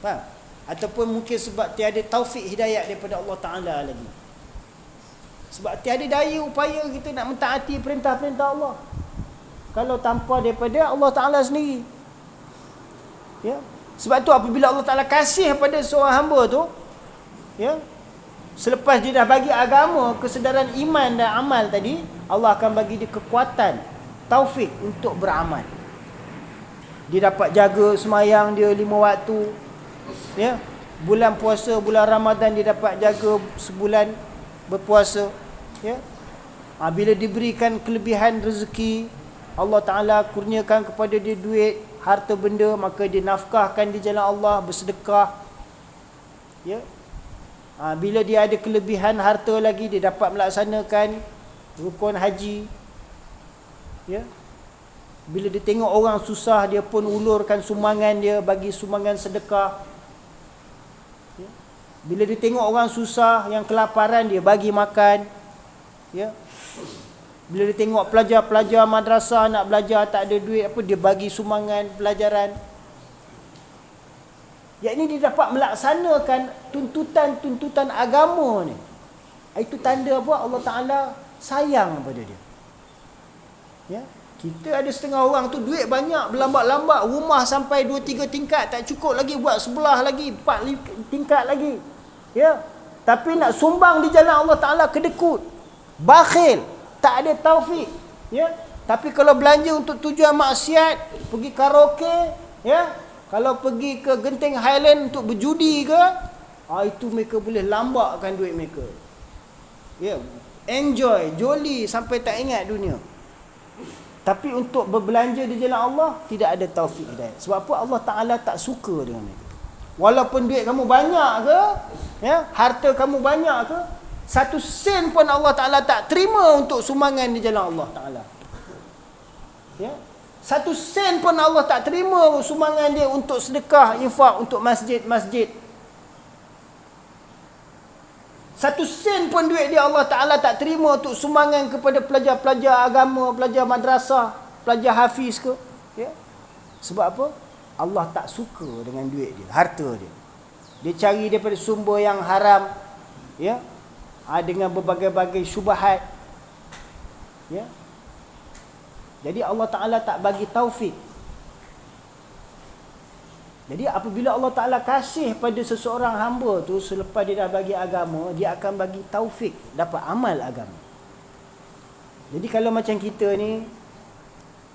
Faham? Ataupun mungkin sebab tiada taufik hidayat daripada Allah Ta'ala lagi. Sebab tiada daya upaya kita nak mentaati perintah-perintah Allah. Kalau tanpa daripada Allah Ta'ala sendiri. Ya. Sebab tu apabila Allah Ta'ala kasih pada seorang hamba tu, ya, selepas dia dah bagi agama, kesedaran iman dan amal tadi, Allah akan bagi dia kekuatan, taufik untuk beramal. Dia dapat jaga semayang dia 5 waktu. Ya, bulan puasa, bulan Ramadan dia dapat jaga sebulan berpuasa. Ya. Bila diberikan kelebihan rezeki, Allah Ta'ala kurniakan kepada dia duit, harta benda, maka dia nafkahkan di jalan Allah, bersedekah. Ya. Bila dia ada kelebihan harta lagi, dia dapat melaksanakan rukun haji. Ya. Bila dia tengok orang susah, dia pun ulurkan sumbangan dia, bagi sumbangan sedekah. Ya. Bila dia tengok orang susah yang kelaparan, dia bagi makan. Ya. Bila dia tengok pelajar-pelajar madrasah nak belajar tak ada duit apa, dia bagi sumbangan pelajaran. Yakni dia dapat melaksanakan tuntutan-tuntutan agama ni. Itu tanda apa? Allah Ta'ala sayang pada dia. Ya. Kita ada setengah orang tu duit banyak, berlambat-lambat, rumah sampai 2-3 tingkat tak cukup lagi, buat sebelah lagi, 4 tingkat lagi. Ya. Tapi nak sumbang di jalan Allah Ta'ala kedekut, bakhil, tak ada taufik. Ya. Tapi kalau belanja untuk tujuan maksiat, pergi karaoke, ya, kalau pergi ke Genting Highland untuk berjudi ke, itu mereka boleh lambakkan duit mereka. Ya. Enjoy, joli sampai tak ingat dunia. Tapi untuk berbelanja di jalan Allah, tidak ada taufik hidayah. Sebab apa? Allah Ta'ala tak suka dengan mereka. Walaupun duit kamu banyak ke, ya, harta kamu banyak ke, 1 sen pun Allah Ta'ala tak terima untuk sumbangan di jalan Allah Ta'ala. Ya. 1 sen pun Allah tak terima sumbangan dia untuk sedekah, infak untuk masjid-masjid. 1 sen pun duit dia Allah Ta'ala tak terima untuk sumbangan kepada pelajar-pelajar agama, pelajar madrasah, pelajar hafiz ke. Ya. Sebab apa? Allah tak suka dengan duit dia, harta dia. Dia cari daripada sumber yang haram, ya, dengan berbagai-bagai syubhat, ya. Jadi Allah Ta'ala tak bagi taufik. Jadi apabila Allah Ta'ala kasih pada seseorang hamba tu, selepas dia dah bagi agama, dia akan bagi taufik dapat amal agama. Jadi kalau macam kita ni,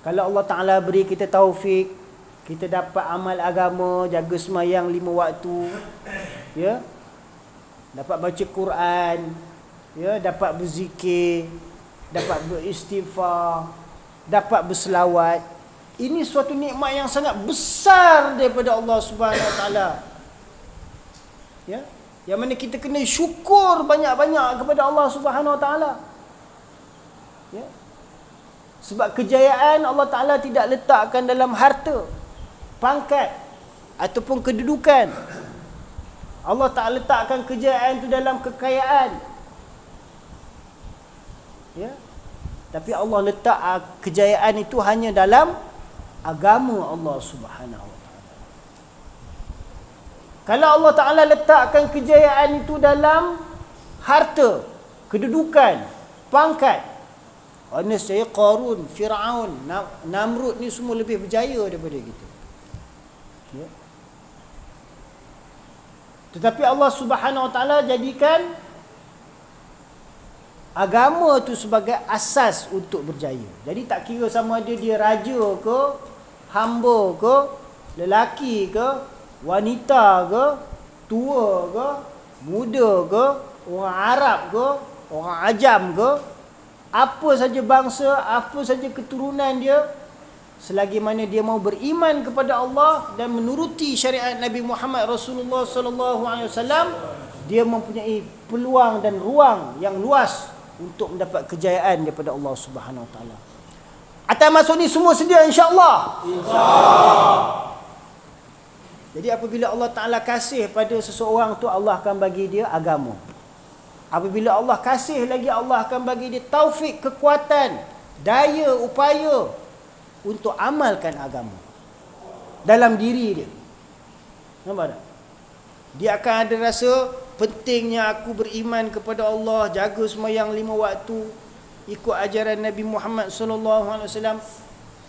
kalau Allah Ta'ala beri kita taufik, kita dapat amal agama, jaga sembahyang 5 waktu, ya, dapat baca Quran, ya, dapat berzikir, dapat beristighfar, dapat berselawat. Ini suatu nikmat yang sangat besar daripada Allah Subhanahu Wa Taala. Ya, yang mana kita kena syukur banyak-banyak kepada Allah Subhanahu Wa Taala. Ya. Sebab kejayaan Allah Taala tidak letakkan dalam harta, pangkat ataupun kedudukan. Allah tak letakkan kejayaan itu dalam kekayaan. Ya. Tapi Allah letak kejayaan itu hanya dalam agama Allah Subhanahu Wa Taala. Kalau Allah Taala letakkan kejayaan itu dalam harta, kedudukan, pangkat, saya Qarun, Firaun, Namrud ni semua lebih berjaya daripada kita. Ya. Tetapi Allah Subhanahu Wa Taala jadikan agama tu sebagai asas untuk berjaya. Jadi tak kira sama ada dia raja ke, hamba ke, lelaki ke, wanita ke, tua ke, muda ke, orang Arab ke, orang Ajam ke, apa saja bangsa, apa saja keturunan dia, selagi mana dia mau beriman kepada Allah dan menuruti syariat Nabi Muhammad Rasulullah sallallahu alaihi wasallam, dia mempunyai peluang dan ruang yang luas untuk mendapat kejayaan daripada Allah Subhanahu Wa Taala. Atas masuk ni semua sedia, insya-Allah. Insya-Allah. Jadi apabila Allah Taala kasih pada seseorang tu, Allah akan bagi dia agama. Apabila Allah kasih lagi, Allah akan bagi dia taufik, kekuatan, daya, upaya untuk amalkan agama dalam diri dia. Nampak tak? Dia akan ada rasa pentingnya aku beriman kepada Allah, jaga sembahyang 5 waktu, ikut ajaran Nabi Muhammad sallallahu alaihi wasallam.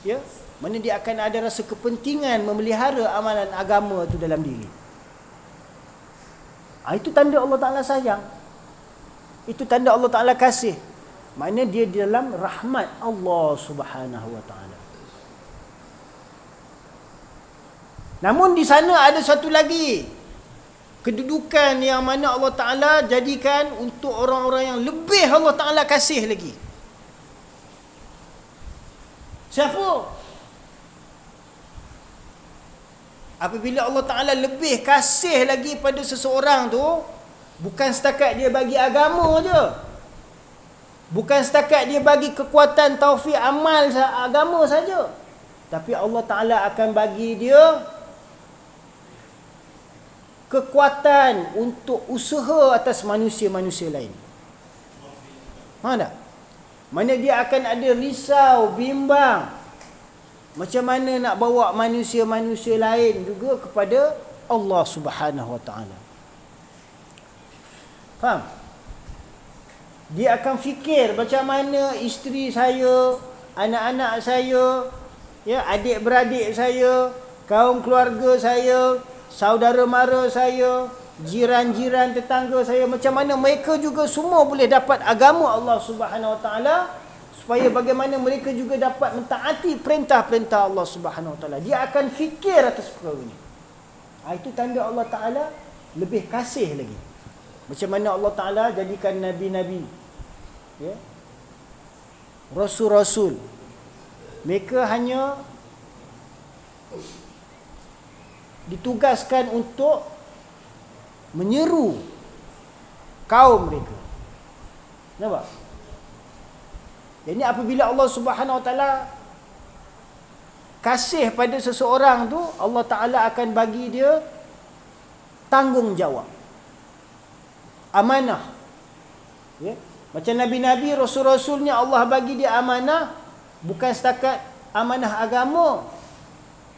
Ya, mana dia akan ada rasa kepentingan memelihara amalan agama itu dalam diri. Itu tanda Allah Taala sayang. Itu tanda Allah Taala kasih. Makna dia di dalam rahmat Allah Subhanahu Wa Taala. Namun di sana ada satu lagi kedudukan yang mana Allah Ta'ala jadikan untuk orang-orang yang lebih Allah Ta'ala kasih lagi. Siapa? Apabila Allah Ta'ala lebih kasih lagi pada seseorang tu, bukan setakat dia bagi agama je, bukan setakat dia bagi kekuatan taufik amal agama saja, tapi Allah Ta'ala akan bagi dia kekuatan untuk usaha atas manusia-manusia lain. Faham tak? Mana dia akan ada risau, bimbang, macam mana nak bawa manusia-manusia lain juga kepada Allah Subhanahu Wa Taala. Faham? Dia akan fikir macam mana isteri saya, anak-anak saya, ya, adik-beradik saya, kaum keluarga saya, saudara mara saya, jiran-jiran tetangga saya, macam mana mereka juga semua boleh dapat agama Allah Subhanahu Wa Taala, supaya bagaimana mereka juga dapat mentaati perintah-perintah Allah Subhanahu Wa Taala. Dia akan fikir atas perkara ini. Itu tanda Allah Taala lebih kasih lagi. Macam mana Allah Taala jadikan nabi-nabi, ya, rasul-rasul, mereka hanya ditugaskan untuk menyeru kaum mereka. Nampak? Jadi apabila Allah Subhanahu Wa Taala kasih pada seseorang tu, Allah Taala akan bagi dia tanggungjawab, amanah. Ya? Macam nabi-nabi, rasul-rasulnya Allah bagi dia amanah, bukan setakat amanah agama,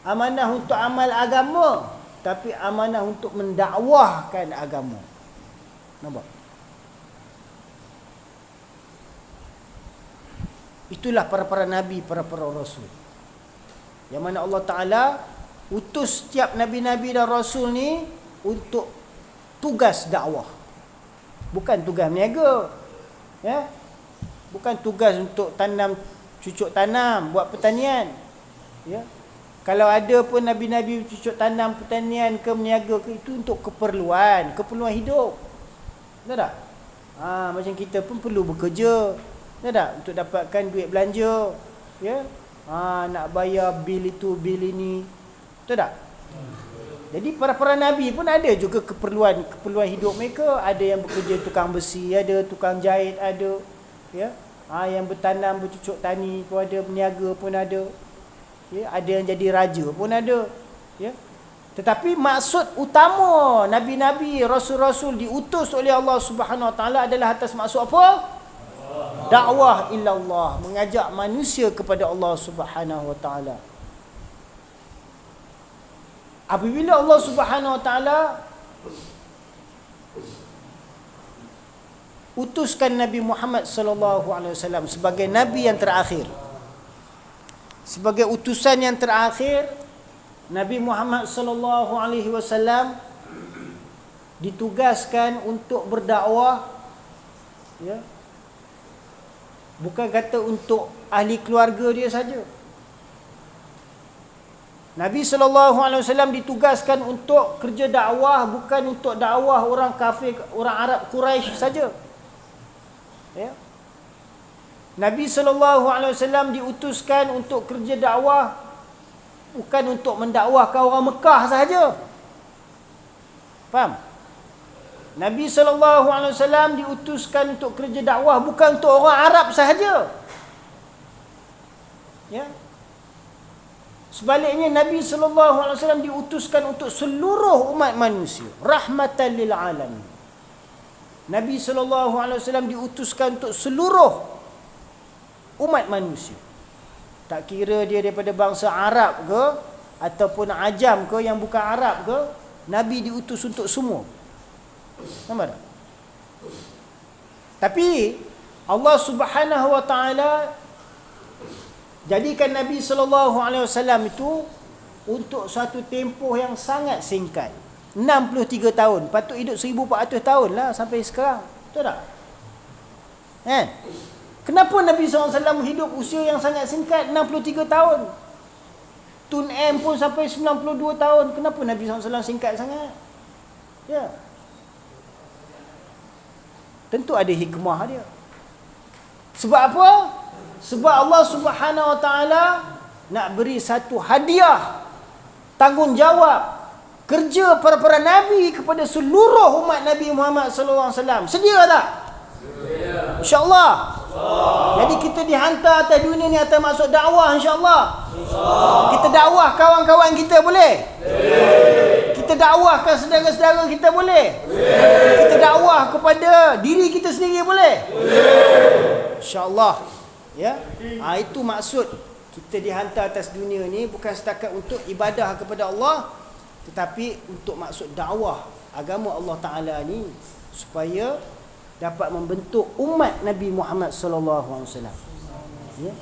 amanah untuk amal agama, tapi amanah untuk mendakwahkan agama. Nampak? Itulah para nabi, para rasul. Yang mana Allah Ta'ala utus setiap nabi-nabi dan rasul ni untuk tugas dakwah. Bukan tugas meniaga. Ya? Bukan tugas untuk tanam, cucuk tanam, buat pertanian. Ya? Kalau ada pun nabi-nabi cucuk tanam, pertanian ke meniaga ke, itu untuk keperluan hidup. Betul tak? Macam kita pun perlu bekerja. Betul tak? Untuk dapatkan duit belanja. Ya? Nak bayar bil itu, bil ini. Betul tak? Jadi para nabi pun ada juga keperluan hidup mereka. Ada yang bekerja tukang besi, ada tukang jahit, ada. Ya? Yang bertanam, bercucuk tani pun ada, berniaga pun ada. Ya? Ada yang jadi raja pun ada. Ya? Tetapi maksud utama nabi-nabi, rasul-rasul diutus oleh Allah Subhanahu Wa Taala adalah atas maksud apa? Dakwah ilallah, mengajak manusia kepada Allah Subhanahu Wa Taala. Apabila Allah Subhanahu Wa Taala utuskan Nabi Muhammad sallallahu alaihi wasallam sebagai nabi yang terakhir, sebagai utusan yang terakhir, Nabi Muhammad sallallahu alaihi wasallam ditugaskan untuk berdakwah, ya. Bukan kata untuk ahli keluarga dia saja. Nabi sallallahu alaihi wasallam ditugaskan untuk kerja dakwah, bukan untuk dakwah orang kafir, orang Arab Quraisy saja. Ya. Nabi sallallahu alaihi wasallam diutuskan untuk kerja dakwah, bukan untuk mendakwahkan orang Mekah sahaja. Faham? Nabi sallallahu alaihi wasallam diutuskan untuk kerja dakwah, bukan untuk orang Arab sahaja. Ya. Sebaliknya Nabi sallallahu alaihi wasallam diutuskan untuk seluruh umat manusia, rahmatan lil alamin. Nabi sallallahu alaihi wasallam diutuskan untuk seluruh umat manusia. Tak kira dia daripada bangsa Arab ke ataupun Ajam ke, yang bukan Arab ke, Nabi diutus untuk semua. Nampak tak? Tapi Allah Subhanahu Wa Taala jadikan Nabi sallallahu alaihi wasallam itu untuk satu tempoh yang sangat singkat. 63 tahun. Patut hidup 1400 tahun lah sampai sekarang. Betul tak? Kan? Kenapa Nabi SAW hidup usia yang sangat singkat, 63 tahun? Tun M pun sampai 92 tahun. Kenapa Nabi SAW singkat sangat? Ya. Tentu ada hikmah dia. Sebab apa? Sebab Allah Subhanahu Wa Taala nak beri satu hadiah, tanggungjawab, kerja para nabi kepada seluruh umat Nabi Muhammad sallallahu alaihi wasallam. Sedia tak? Sedia. Insya-Allah. Jadi kita dihantar atas dunia ni atas maksud dakwah, insya-Allah. Insya-Allah. Kita dakwah kawan-kawan kita boleh? Boleh. Kita dakwahkan saudara-saudara kita boleh? Boleh. Kita dakwah kepada diri kita sendiri boleh? Boleh. Insya-Allah. Ya. Itu maksud kita dihantar atas dunia ni, bukan setakat untuk ibadah kepada Allah, tetapi untuk maksud dakwah agama Allah Ta'ala ni, supaya dapat membentuk umat Nabi Muhammad sallallahu alaihi wasallam. Ya.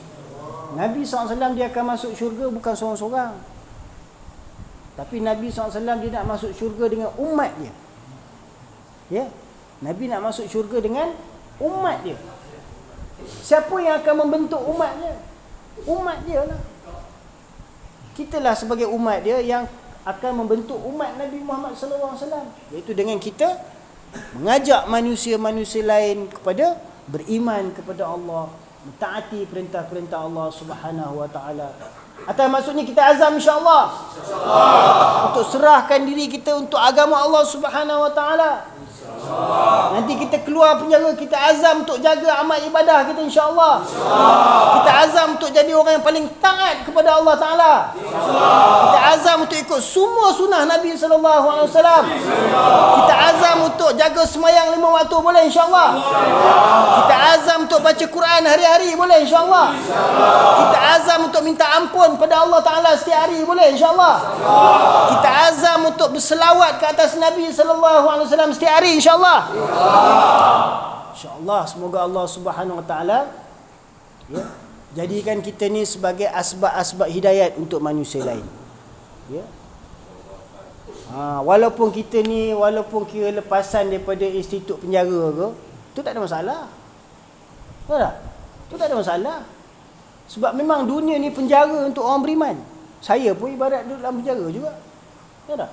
Nabi SAW dia akan masuk syurga bukan seorang-seorang, tapi Nabi SAW dia nak masuk syurga dengan umat dia. Ya. Nabi nak masuk syurga dengan umat dia. Siapa yang akan membentuk umat dia? Umat dia lah. Kitalah sebagai umat dia yang akan membentuk umat Nabi Muhammad sallallahu alaihi wasallam, iaitu dengan kita mengajak manusia-manusia lain kepada beriman kepada Allah, mentaati perintah-perintah Allah Subhanahu Wa Taala. Atau maksudnya kita azam insya-Allah untuk serahkan diri kita untuk agama Allah Subhanahu Wa Taala. Nanti kita keluar penjara, kita azam untuk jaga amal ibadah kita, insya-Allah. Kita azam untuk jadi orang yang paling taat kepada Allah Taala. Kita azam untuk ikut semua sunnah Nabi sallallahu alaihi wasallam. Kita azam untuk jaga sembahyang 5 waktu, boleh insya-Allah. Kita azam untuk baca Quran hari-hari, boleh insya-Allah. Kita azam untuk minta ampun pada Allah Taala setiap hari, boleh insya-Allah. Kita azam untuk berselawat ke atas Nabi sallallahu alaihi wasallam setiap hari, insya-Allah. InsyaAllah, semoga Allah Subhanahu Wa Taala jadikan kita ni sebagai asbab-asbab hidayat untuk manusia lain. Walaupun kita ni, walaupun kira lepasan daripada institut penjara ke, tu tak ada masalah. Tahu tak? Tu tak ada masalah. Sebab memang dunia ni penjara untuk orang beriman. Saya pun ibarat duduk dalam penjara juga. Tahu tak?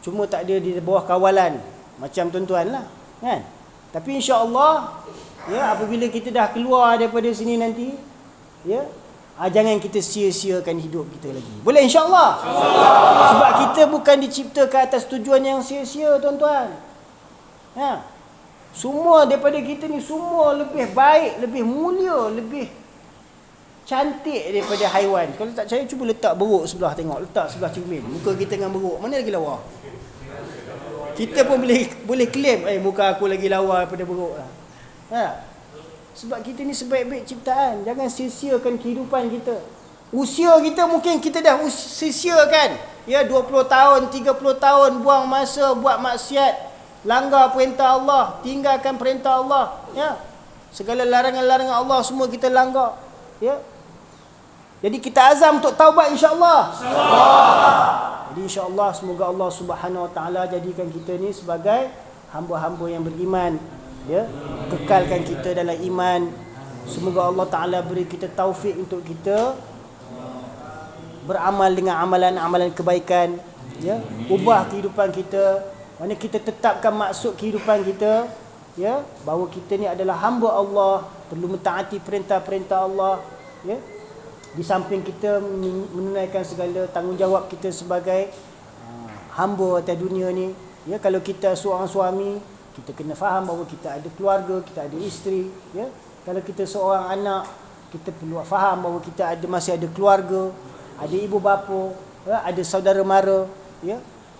Cuma tak ada di bawah kawalan macam tuan-tuan lah, kan? Tapi insya-Allah, apabila kita dah keluar daripada sini nanti, jangan kita sia-siakan hidup kita lagi. Boleh insya-Allah? Sebab kita bukan diciptakan atas tujuan yang sia-sia, tuan-tuan. Semua daripada kita ni semua lebih baik, lebih mulia, lebih cantik daripada haiwan. Kalau tak percaya, cuba letak beruk sebelah, tengok, letak sebelah cermin. Muka kita dengan beruk, mana lagi lawa? Kita pun boleh claim, muka aku lagi lawa daripada beruk lah. Sebab kita ni sebaik-baik ciptaan. Jangan sia-siakan kehidupan kita. Usia kita mungkin kita dah sia-siakan. 20 tahun, 30 tahun buang masa buat maksiat, langgar perintah Allah, tinggalkan perintah Allah. Segala larangan-larangan Allah semua kita langgar. Jadi kita azam untuk taubat, insya-Allah. Jadi insya-Allah semoga Allah Subhanahu Wa Taala jadikan kita ni sebagai hamba-hamba yang beriman, kekalkan kita dalam iman. Semoga Allah Taala beri kita taufik untuk kita beramal dengan amalan-amalan kebaikan, ubah kehidupan kita. Mana kita tetapkan maksud kehidupan kita, bahawa kita ni adalah hamba Allah, perlu mentaati perintah-perintah Allah, di samping kita menunaikan segala tanggungjawab kita sebagai hamba atas dunia ni. Kalau kita seorang suami, kita kena faham bahawa kita ada keluarga, kita ada isteri. Kalau kita seorang anak, kita perlu faham bahawa kita masih ada keluarga, ada ibu bapa, ada saudara mara.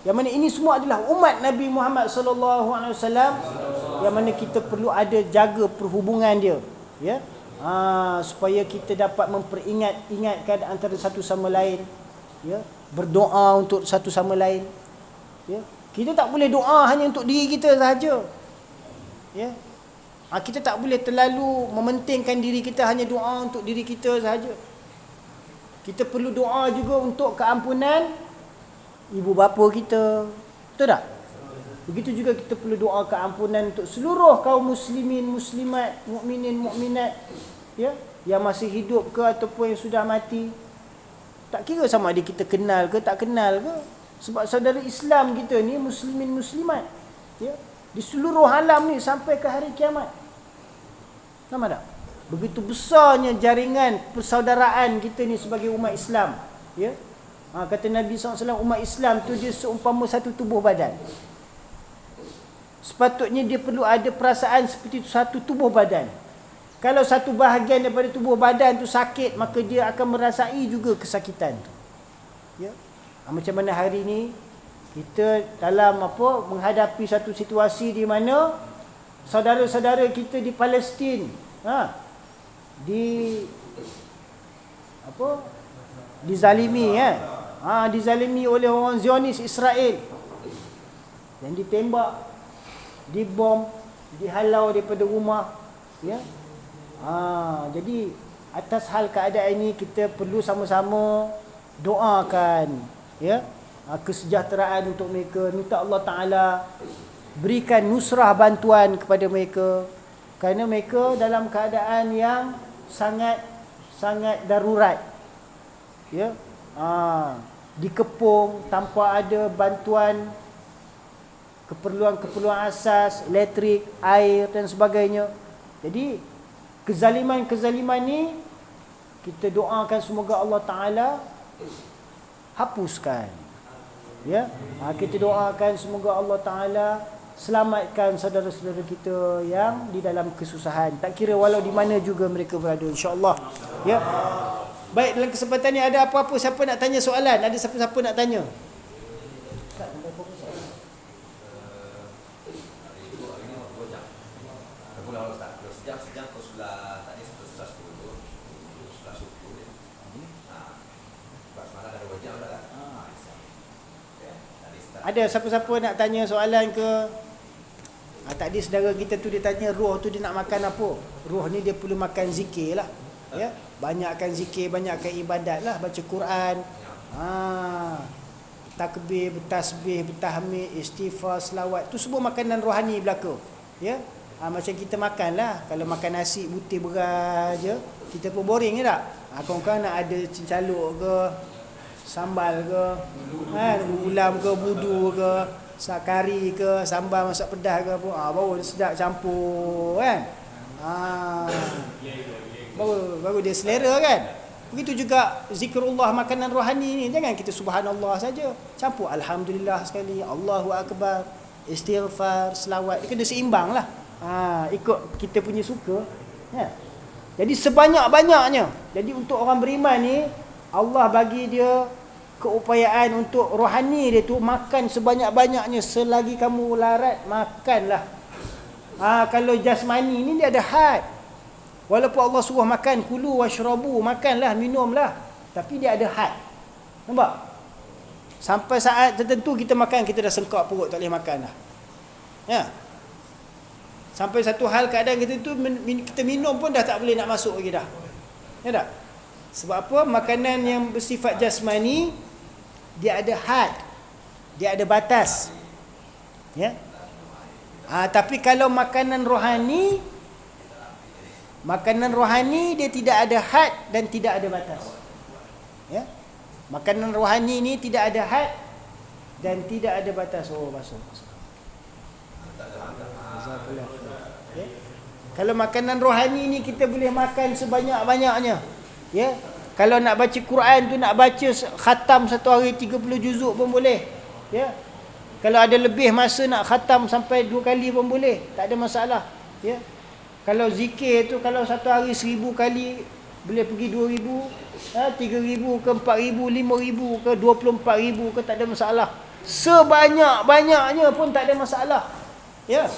Yang mana ini semua adalah umat Nabi Muhammad sallallahu alaihi wasallam, yang mana kita perlu ada jaga perhubungan dia, supaya kita dapat memperingatkan antara satu sama lain, berdoa untuk satu sama lain. Kita tak boleh doa hanya untuk diri kita sahaja. Kita tak boleh terlalu mementingkan diri kita, hanya doa untuk diri kita sahaja. Kita perlu doa juga untuk keampunan ibu bapa kita. Betul tak? Begitu juga kita perlu doa keampunan untuk seluruh kaum muslimin, muslimat, mukminin, mukminat, yang masih hidup ke ataupun yang sudah mati. Tak kira sama ada kita kenal ke tak kenal ke. Sebab saudara Islam kita ni muslimin, muslimat, di seluruh alam ni sampai ke hari kiamat. Sama tak? Begitu besarnya jaringan persaudaraan kita ni sebagai umat Islam. Kata Nabi SAW, umat Islam tu dia seumpama satu tubuh badan. Sepatutnya dia perlu ada perasaan seperti satu tubuh badan. Kalau satu bahagian daripada tubuh badan tu sakit, maka dia akan merasai juga kesakitan tu. Macam mana hari ni kita dalam menghadapi satu situasi di mana saudara-saudara kita di Palestin dizalimi, dizalimi oleh orang Zionis Israel, dan ditembak, dibom, dihalau daripada rumah. Jadi atas hal keadaan ini kita perlu sama-sama doakan kesejahteraan untuk mereka. Minta Allah Ta'ala berikan nusrah bantuan kepada mereka, kerana mereka dalam keadaan yang sangat darurat, dikepung tanpa ada bantuan keperluan asas, elektrik, air dan sebagainya. Jadi kezaliman ni kita doakan semoga Allah Ta'ala hapuskan. Kita doakan semoga Allah Ta'ala selamatkan saudara-saudara kita yang di dalam kesusahan. Tak kira walau di mana juga mereka berada, insya-Allah. Ya. Baik, dalam kesempatan ni ada apa-apa siapa nak tanya soalan? Ada siapa-siapa nak tanya? Ada siapa-siapa nak tanya soalan ke? Tadi saudara kita tu dia tanya roh tu dia nak makan apa? Roh ni dia perlu makan zikir lah. Ya, banyakkan zikir, banyakkan ibadat lah, baca Quran. Takbir, bertasbih, bertahmid, istighfar, selawat, tu semua makanan rohani belaka. Ya. Macam kita makan lah. Kalau makan nasi putih beras je, kita pun boring ke tak? Kawan-kawan nak ada cincaluk ke, sambal ke, ulam ke, budu ke, kari ke, sambal masak pedas ke apa, baru sedap campur kan. Baru dia selera kan. Begitu juga zikrullah, makanan rohani ni, jangan kita subhanallah saja, campur alhamdulillah sekali, Allahu akbar, istighfar, selawat, dia kena seimbang lah. Ikut kita punya suka ya. Jadi sebanyak-banyaknya. Jadi untuk orang beriman ni, Allah bagi dia keupayaan untuk rohani dia tu makan sebanyak-banyaknya. Selagi kamu larat, makanlah. Kalau jasmani ni dia ada had. Walaupun Allah suruh makan, kulu washrabu, makanlah, minumlah, tapi dia ada had. Nampak? Sampai saat tertentu kita makan, kita dah sengkak perut, tak boleh makan dah. Ya. Sampai satu hal keadaan kita tu, kita minum pun dah tak boleh nak masuk lagi dah. Ya tak? Sebab apa? Makanan yang bersifat jasmani, dia ada had, dia ada batas. Ya. Tapi kalau makanan rohani dia tidak ada had dan tidak ada batas. Ya. Makanan rohani ni tidak ada had dan tidak ada batas. Masuk. Ya. Kalau makanan rohani ni kita boleh makan sebanyak-banyaknya. Ya. Kalau nak baca Quran tu, nak baca khatam satu hari 30 juzuk pun boleh. Ya. Kalau ada lebih masa nak khatam sampai 2 kali pun boleh, tak ada masalah. Ya. Kalau zikir tu, kalau satu hari 1000 kali, boleh pergi 2000, 3000 ke 4000, 5000 ke 24000 ke, tak ada masalah. Sebanyak-banyaknya pun tak ada masalah. Ya.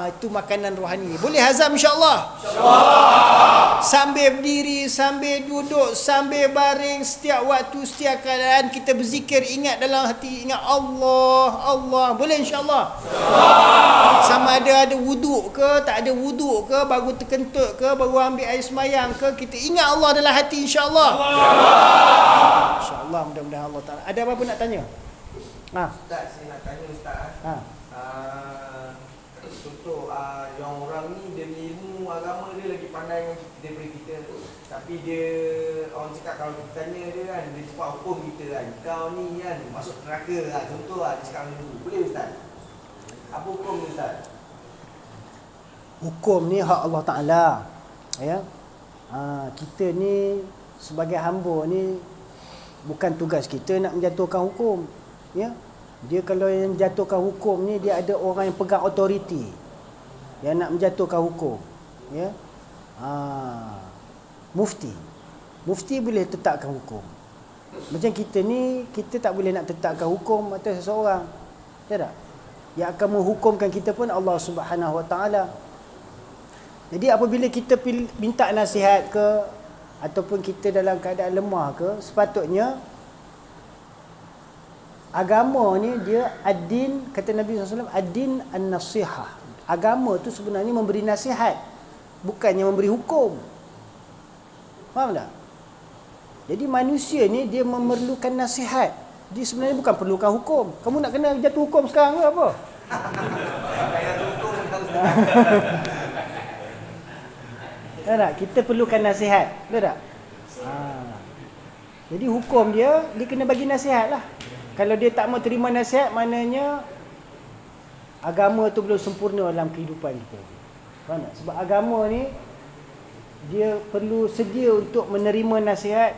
Itu makanan rohani. Boleh hazam insya-Allah. Insya-Allah. Sambil berdiri, sambil duduk, sambil baring, setiap waktu, setiap keadaan kita berzikir, ingat dalam hati, ingat Allah, Allah. Boleh insya-Allah. Insya-Allah. Sama ada wuduk ke, tak ada wuduk ke, baru terkentut ke, baru ambil air semayang ke, kita ingat Allah dalam hati insya-Allah. Insya-Allah, mudah-mudahan Allah Taala. Ada apa-apa nak tanya? Ustaz, saya nak tanya Ustaz. Contoh, yang orang ni dia ilmu agama dia lagi pandai daripada kita, tapi dia, orang cakap kalau kita tanya dia kan, dia cepat hukum kita kan, kau ni kan masuk neraka lah, contoh lah dia cakap macam tu. Boleh Ustaz? Apa hukum ni Ustaz? Hukum ni hak Allah Ta'ala. Ya. Kita ni sebagai hamba ni, bukan tugas kita nak menjatuhkan hukum. Ya. Dia kalau yang menjatuhkan hukum ni, dia ada orang yang pegang autoriti yang nak menjatuhkan hukum. Ya. Mufti boleh tetapkan hukum. Macam kita ni, kita tak boleh nak tetapkan hukum atas seseorang. Ya tak? Yang akan menghukumkan kita pun Allah Subhanahu Wa Taala. Jadi apabila kita minta nasihat ke, ataupun kita dalam keadaan lemah ke, sepatutnya agama ni dia ad-din, kata Nabi SAW, ad-din an-nasihah. Agama tu sebenarnya memberi nasihat, bukannya memberi hukum. Faham tak? Jadi manusia ni dia memerlukan nasihat. Dia sebenarnya bukan perlukan hukum. Kamu nak kena jatuh hukum sekarang ke apa? Tak? Kita perlukan nasihat. Betul tak? Jadi hukum dia kena bagi nasihat lah. Kalau dia tak mau terima nasihat, maknanya agama tu belum sempurna dalam kehidupan kita. Faham tak? Sebab agama ni dia perlu sedia untuk menerima nasihat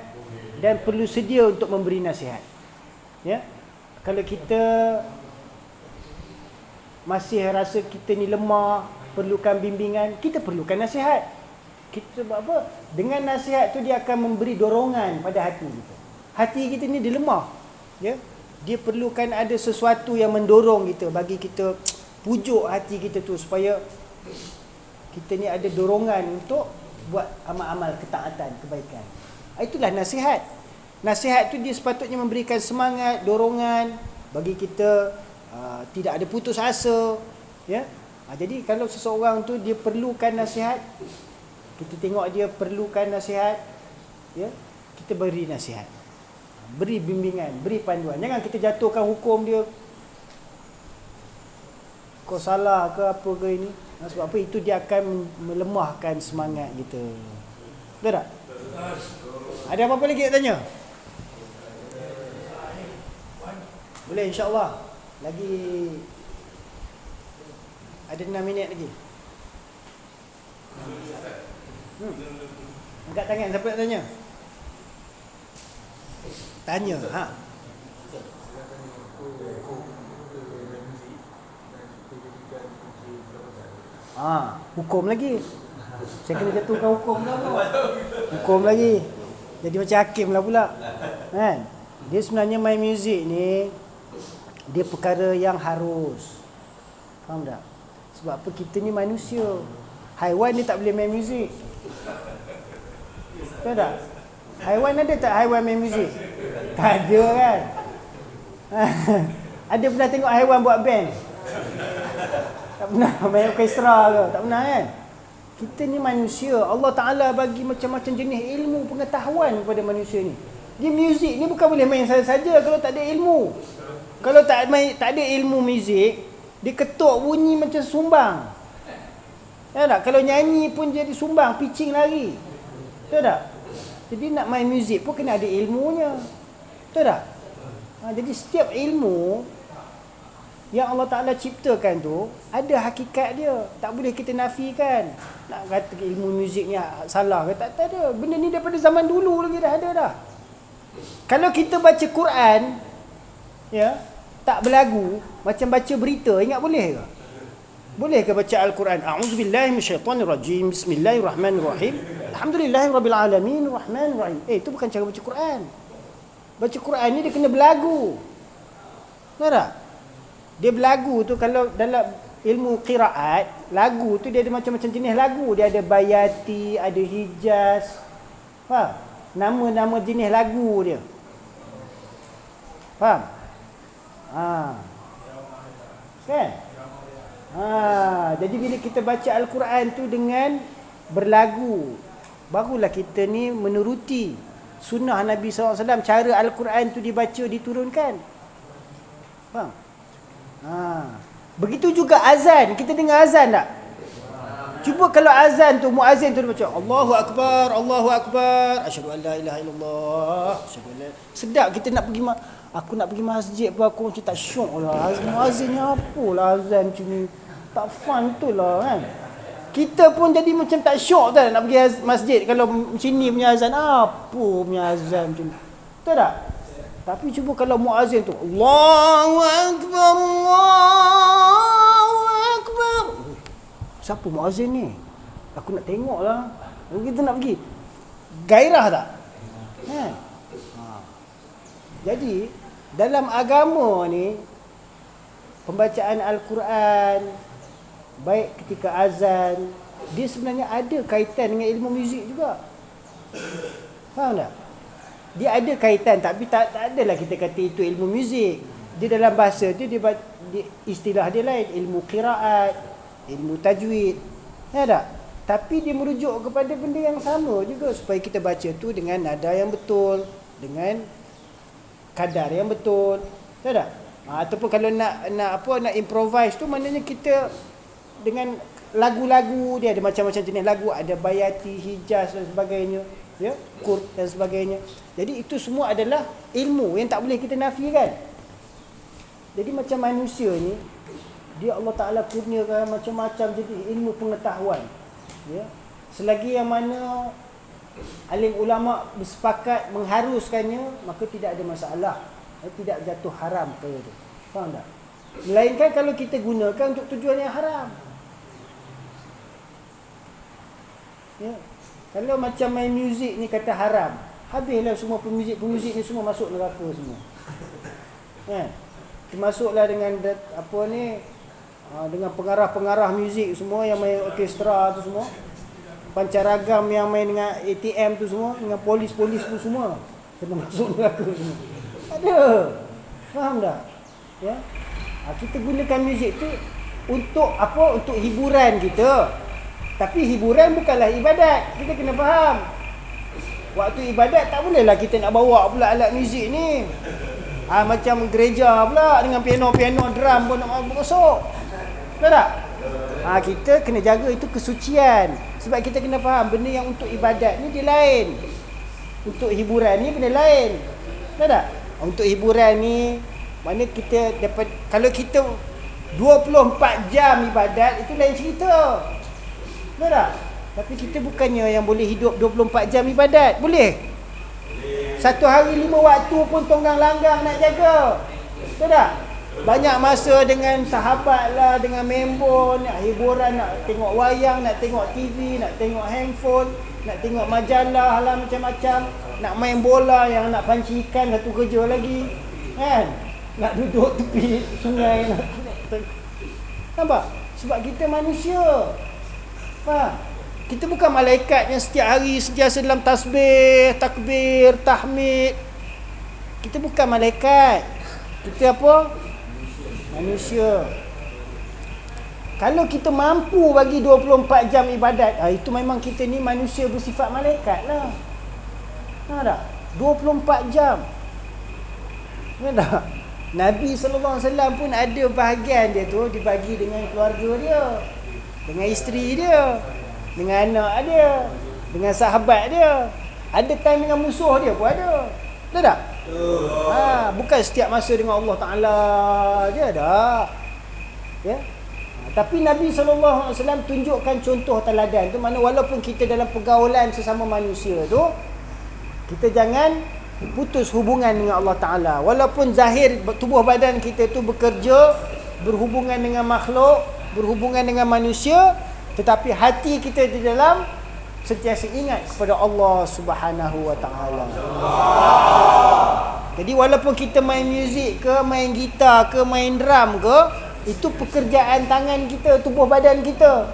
dan perlu sedia untuk memberi nasihat. Ya? Kalau kita masih rasa kita ni lemah, perlukan bimbingan, kita perlukan nasihat. Kita sebab apa? Dengan nasihat tu dia akan memberi dorongan pada hati kita. Hati kita ni dia lemah. Ya? Dia perlukan ada sesuatu yang mendorong kita, bagi kita pujuk hati kita tu supaya kita ni ada dorongan untuk buat amal-amal ketaatan, kebaikan. Itulah nasihat. Nasihat tu dia sepatutnya memberikan semangat, dorongan bagi kita tidak ada putus asa, ya. Jadi kalau seseorang tu dia perlukan nasihat, kita tengok dia perlukan nasihat, ya, kita beri nasihat. Beri bimbingan, beri panduan. Jangan kita jatuhkan hukum dia, kau salah ke apa ke ini. Sebab apa? Itu dia akan melemahkan semangat kita. Betul tak? Ada apa-apa lagi nak tanya? Boleh, insya-Allah. Lagi ada 6 minit lagi. Angkat tangan, siapa nak tanya? Tanya, ha. Hukum lagi. Saya kena jatuhkan hukum dah pula. Hukum lagi. Jadi macam hakim lah pula. Kan? Dia sebenarnya main muzik ni, dia perkara yang harus. Faham tak? Sebab apa? Kita ni manusia. Haiwan dia tak boleh main muzik. Betul tak? Haiwan ada tak haiwan main muzik? Tak ada kan? Ada pernah tengok haiwan buat band? Tak pernah main orkestra ke? Tak pernah kan? Kita ni manusia. Allah Ta'ala bagi macam-macam jenis ilmu pengetahuan kepada manusia ni. Dia muzik ni bukan boleh main saja-saja kalau tak ada ilmu. Kalau tak ada ilmu muzik, dia ketuk bunyi macam sumbang. Ya tak? Kalau nyanyi pun jadi sumbang, pitching lari. Betul tak? Jadi nak main muzik pun kena ada ilmunya. Betul tak? Jadi setiap ilmu yang Allah Ta'ala ciptakan tu ada hakikat dia. Tak boleh kita nafikan. Nak kata ilmu muzik ni salah ke? Tak ada. Benda ni daripada zaman dulu lagi dah ada dah. Kalau kita baca Quran, ya, tak berlagu, macam baca berita, ingat boleh ke? Boleh ke baca Al-Quran? A'udzubillahi minasyaitonirrajim. Bismillahirrahmanirrahim. Alhamdulillahirabbil alamin, rahmanirrahim. Itu bukan cara baca Quran. Baca Quran ni dia kena berlagu. Betul tak? Dia berlagu tu, kalau dalam ilmu qiraat, lagu tu dia ada macam-macam jenis lagu. Dia ada bayati, ada hijaz. Faham? Nama-nama jenis lagu dia. Faham? Kan? Jadi bila kita baca Al-Quran tu dengan berlagu, barulah kita ni menuruti sunnah Nabi SAW, cara Al-Quran tu dibaca, diturunkan. Faham? Begitu juga azan. Kita dengar azan tak? Cuba kalau azan tu, muazzin tu dia baca Allahu Akbar, Allahu Akbar, asyhadu an la ilaha illallah, asyhadu an la. Sedap kita nak pergi, aku nak pergi masjid pun aku macam tak syok lah. Muazzin ni apalah azan macam ni, tak fun tu lah kan. Kita pun jadi macam tak syok tak nak pergi masjid kalau sini punya azan, apa punya azan macam ni. Betul tak? Tapi cuba kalau muazzin tu Allahu Akbar, Allahu Akbar. Siapa muazzin ni? Aku nak tengok lah. Kita nak pergi. Gairah tak? Jadi dalam agama ni, pembacaan Al-Quran, baik ketika azan, dia sebenarnya ada kaitan dengan ilmu muzik juga. Faham tak? Dia ada kaitan, tapi tak adalah kita kata itu ilmu muzik. Dia dalam bahasa dia istilah dia lain, ilmu qiraat, ilmu tajwid. Ya tak? Tapi dia merujuk kepada benda yang sama juga, supaya kita baca tu dengan nada yang betul, dengan kadar yang betul. Ya tak? Ataupun kalau nak improvise tu, maknanya kita dengan lagu-lagu, dia ada macam-macam jenis lagu, ada bayati, hijaz dan sebagainya, ya, qurb dan sebagainya. Jadi itu semua adalah ilmu yang tak boleh kita nafikan. Jadi macam manusia ni, dia Allah Ta'ala kurniakan macam-macam jadi ilmu pengetahuan, ya. Selagi yang mana alim ulama bersepakat mengharuskannya, maka tidak ada masalah, tidak jatuh haram perkara itu. Faham tak? Melainkan kalau kita gunakan untuk tujuan yang haram. Ya. Kalau macam main muzik ni kata haram, habislah semua pemuzik ni semua masuk neraka semua. Kan? Termasuklah dengan dengan pengarah-pengarah muzik semua yang main orkestra tu semua, pancaragam yang main dengan ATM tu semua, dengan polis-polis tu semua kena masuk neraka semua. Ada. Faham tak? Ya. Kita gunakan muzik tu untuk apa? Untuk hiburan kita. Tapi hiburan bukanlah ibadat. Kita kena faham. Waktu ibadat tak bolehlah kita nak bawa pula alat muzik ni. Macam gereja pula dengan piano-piano drum pun nak masuk. Betul tak? Kita kena jaga itu kesucian. Sebab kita kena faham benda yang untuk ibadat ni dia lain. Untuk hiburan ni benda lain. Betul tak? Untuk hiburan ni mana kita dapat, kalau kita 24 jam ibadat itu lain cerita. Betul tak? Tapi kita bukannya yang boleh hidup 24 jam ibadat. Boleh? Satu hari 5 waktu pun tonggang langgang nak jaga. Betul tak? Banyak masa dengan sahabat lah, dengan member, nak hiburan, nak tengok wayang, nak tengok TV, nak tengok handphone, nak tengok majalah lah macam-macam, nak main bola, yang nak panci ikan satu kerja lagi. Kan? Nak duduk tepi sungai. Nampak? Sebab kita manusia. Faham? Kita bukan malaikat yang setiap hari sentiasa dalam tasbih, takbir, tahmid. Kita bukan malaikat. Kita apa? Manusia. Kalau kita mampu bagi 24 jam ibadat, itu memang kita ni manusia bersifat malaikat lah. Tahu tak? 24 jam. Tahu tak? Nabi SAW pun ada bahagian dia tu dibagi dengan keluarga dia, dengan isteri dia, dengan anak dia, dengan sahabat dia. Ada time dengan musuh dia pun ada. Betul tak? Bukan setiap masa dengan Allah Ta'ala je ada. Ya? Tapi Nabi SAW tunjukkan contoh teladan tu, mana walaupun kita dalam pergaulan sesama manusia tu, kita jangan putus hubungan dengan Allah Ta'ala. Walaupun zahir tubuh badan kita tu bekerja, berhubungan dengan makhluk, berhubungan dengan manusia, tetapi hati kita di dalam sentiasa ingat kepada Allah Subhanahu Wa Ta'ala. Jadi walaupun kita main muzik ke, main gitar ke, main drum ke, itu pekerjaan tangan kita, tubuh badan kita.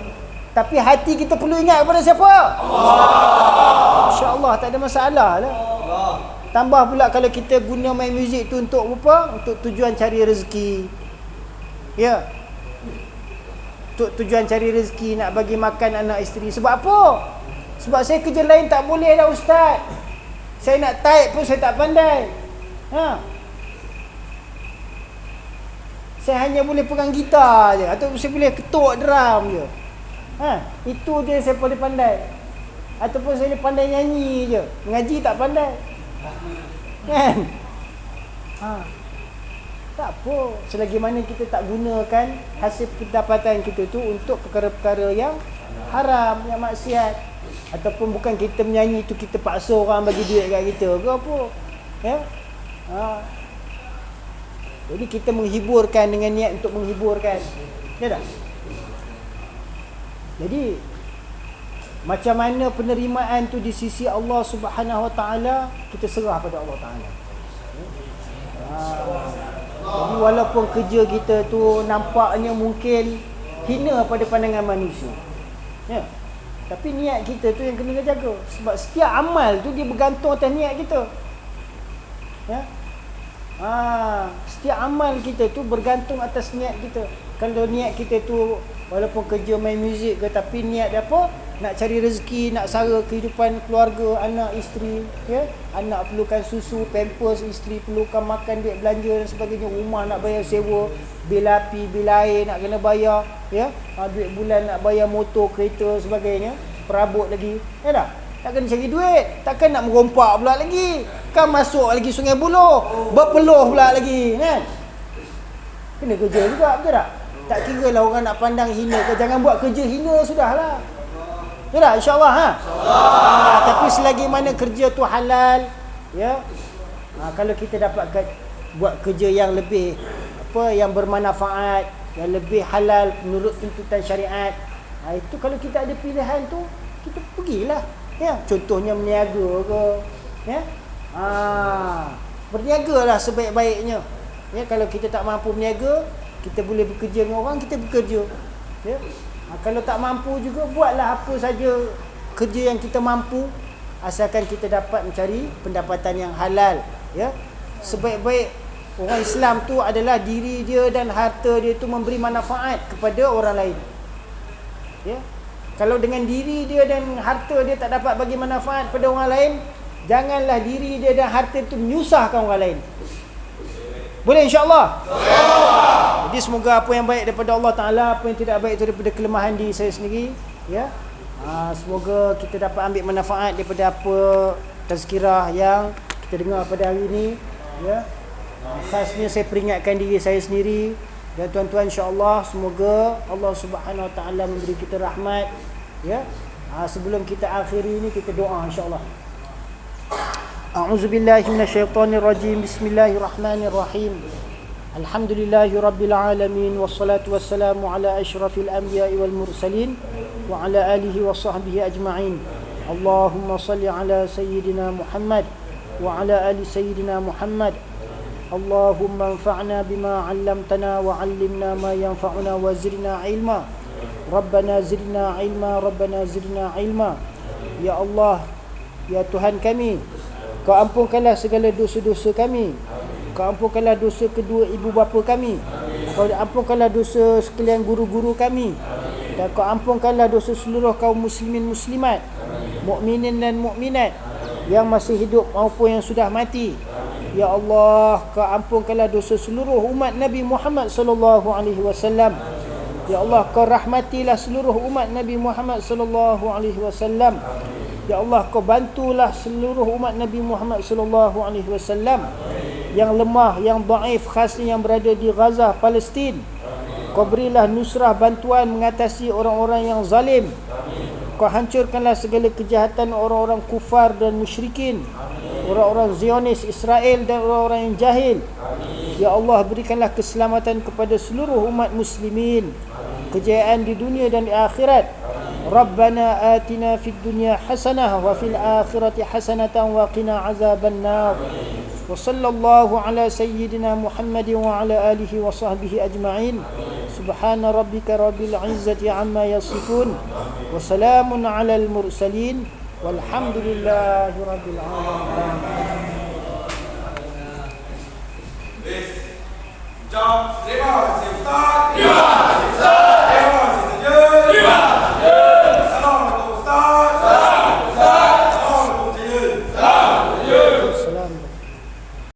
Tapi hati kita perlu ingat kepada siapa? Allah. InsyaAllah tak ada masalah lah. Tambah pula kalau kita guna main muzik tu untuk apa? Untuk tujuan cari rezeki. Ya. Untuk tujuan cari rezeki, nak bagi makan anak isteri. Sebab apa? Sebab saya kerja lain tak boleh dah ustaz. Saya nak type pun saya tak pandai. Saya hanya boleh pegang gitar je, atau saya boleh ketuk drum je. Itu je saya boleh pandai. Ataupun saya pandai nyanyi je. Mengaji tak pandai. Kan? Tak apa. Selagi mana kita tak gunakan hasil pendapatan kita tu untuk perkara-perkara yang haram, yang maksiat. Ataupun bukan kita menyanyi tu kita paksa orang bagi duit kat kita ke apa. Ya? Jadi kita menghiburkan dengan niat untuk menghiburkan. Ya tak? Jadi macam mana penerimaan tu di sisi Allah Subhanahu Wa Taala, kita serah pada Allah Taala. Jadi walaupun kerja kita tu nampaknya mungkin hina pada pandangan manusia, ya, tapi niat kita tu yang kena jaga. Sebab setiap amal tu dia bergantung atas niat kita. Ya. Setiap amal kita tu bergantung atas niat kita. Kalau niat kita tu walaupun kerja main muzik ke, tapi niat dia apa? Nak cari rezeki, nak sara kehidupan keluarga, anak, isteri, ya. Anak perlukan susu, pampers, isteri perlukan makan, duit belanja dan sebagainya, rumah nak bayar sewa, bil api, bil air nak kena bayar, ya. Duit bulan nak bayar motor, kereta sebagainya, perabot lagi. Ya tak? Tak kena cari duit, takkan nak merompak pula lagi. Kan masuk lagi Sungai Buloh, berpeluh pula lagi, kan? Kena kerja juga, betul tak? Tak kira lah orang nak pandang hina ke, jangan buat kerja hina sudahlah. Betul tak? InsyaAllah, tapi selagi mana kerja tu halal, ya. Kalau kita dapat buat kerja yang lebih apa yang bermanfaat, yang lebih halal menurut tuntutan syariat. Itu kalau kita ada pilihan tu, kita pergilah. Ya, contohnya berniaga ke, ya. Berniagalah sebaik-baiknya. Ya, kalau kita tak mampu berniaga, kita boleh bekerja dengan orang, kita bekerja. Ya. Kalau tak mampu juga, buatlah apa saja kerja yang kita mampu, asalkan kita dapat mencari pendapatan yang halal. Ya. Sebaik-baik orang Islam tu adalah diri dia dan harta dia tu memberi manfaat kepada orang lain. Ya. Kalau dengan diri dia dan harta dia tak dapat bagi manfaat pada orang lain, janganlah diri dia dan harta itu menyusahkan orang lain. Boleh insya-Allah? Jadi semoga apa yang baik daripada Allah Taala, apa yang tidak baik itu daripada kelemahan diri saya sendiri, ya. Semoga kita dapat ambil manfaat daripada apa tazkirah yang kita dengar pada hari ini, ya. Khasnya saya peringatkan diri saya sendiri dan tuan-tuan, insya-Allah semoga Allah Subhanahu Wa Taala memberi kita rahmat, ya. Sebelum kita akhiri ini, kita doa insya-Allah. A'udzubillahi minasyaitonirrajim. Bismillahirrahmanirrahim. Alhamdulillahi rabbil alamin, wassalatu wassalamu ala asyrafil anbiya'i wal mursalin wa ala alihi wa sahbihi ajma'in. Allahumma salli ala sayyidina Muhammad wa ala ali sayyidina Muhammad. Allahumma anfa'na bima 'allamtana wa 'allimna ma yanfa'una wa zidna ilma. Rabbana zidna ilma, Rabbana zidna ilma. Ya Allah, ya Tuhan kami, Kau ampunkanlah segala dosa-dosa kami. Kau ampunkanlah dosa kedua ibu bapa kami. Kau ampunkanlah dosa sekalian guru-guru kami. Dan Kau ampunkanlah dosa seluruh kaum muslimin muslimat, mukminin dan mukminat yang masih hidup maupun yang sudah mati. Ya Allah, Kau ampunkanlah dosa seluruh umat Nabi Muhammad sallallahu alaihi wasallam. Ya Allah, Kau rahmatilah seluruh umat Nabi Muhammad sallallahu alaihi wasallam. Ya Allah, Kau bantulah seluruh umat Nabi Muhammad sallallahu alaihi wasallam yang lemah, yang dhaif, khasnya yang berada di Gaza, Palestin. Kau berilah nusrah, bantuan mengatasi orang-orang yang zalim. Kau hancurkanlah segala kejahatan orang-orang kufar dan musyrikin, orang-orang Zionis Israel dan orang-orang yang jahil. Ya Allah, berikanlah keselamatan kepada seluruh umat muslimin, kejayaan di dunia dan di akhirat. Rabbana atina fid dunya hasanah wa fil akhirati hasanatan wa qina azaban nar. Wa sallallahu ala sayyidina Muhammadin wa ala alihi wa sahbihi ajma'in. Subhana rabbika rabbil izzati amma yasifun wa salamun ala al mursalin walhamdulillahi rabbil alamin.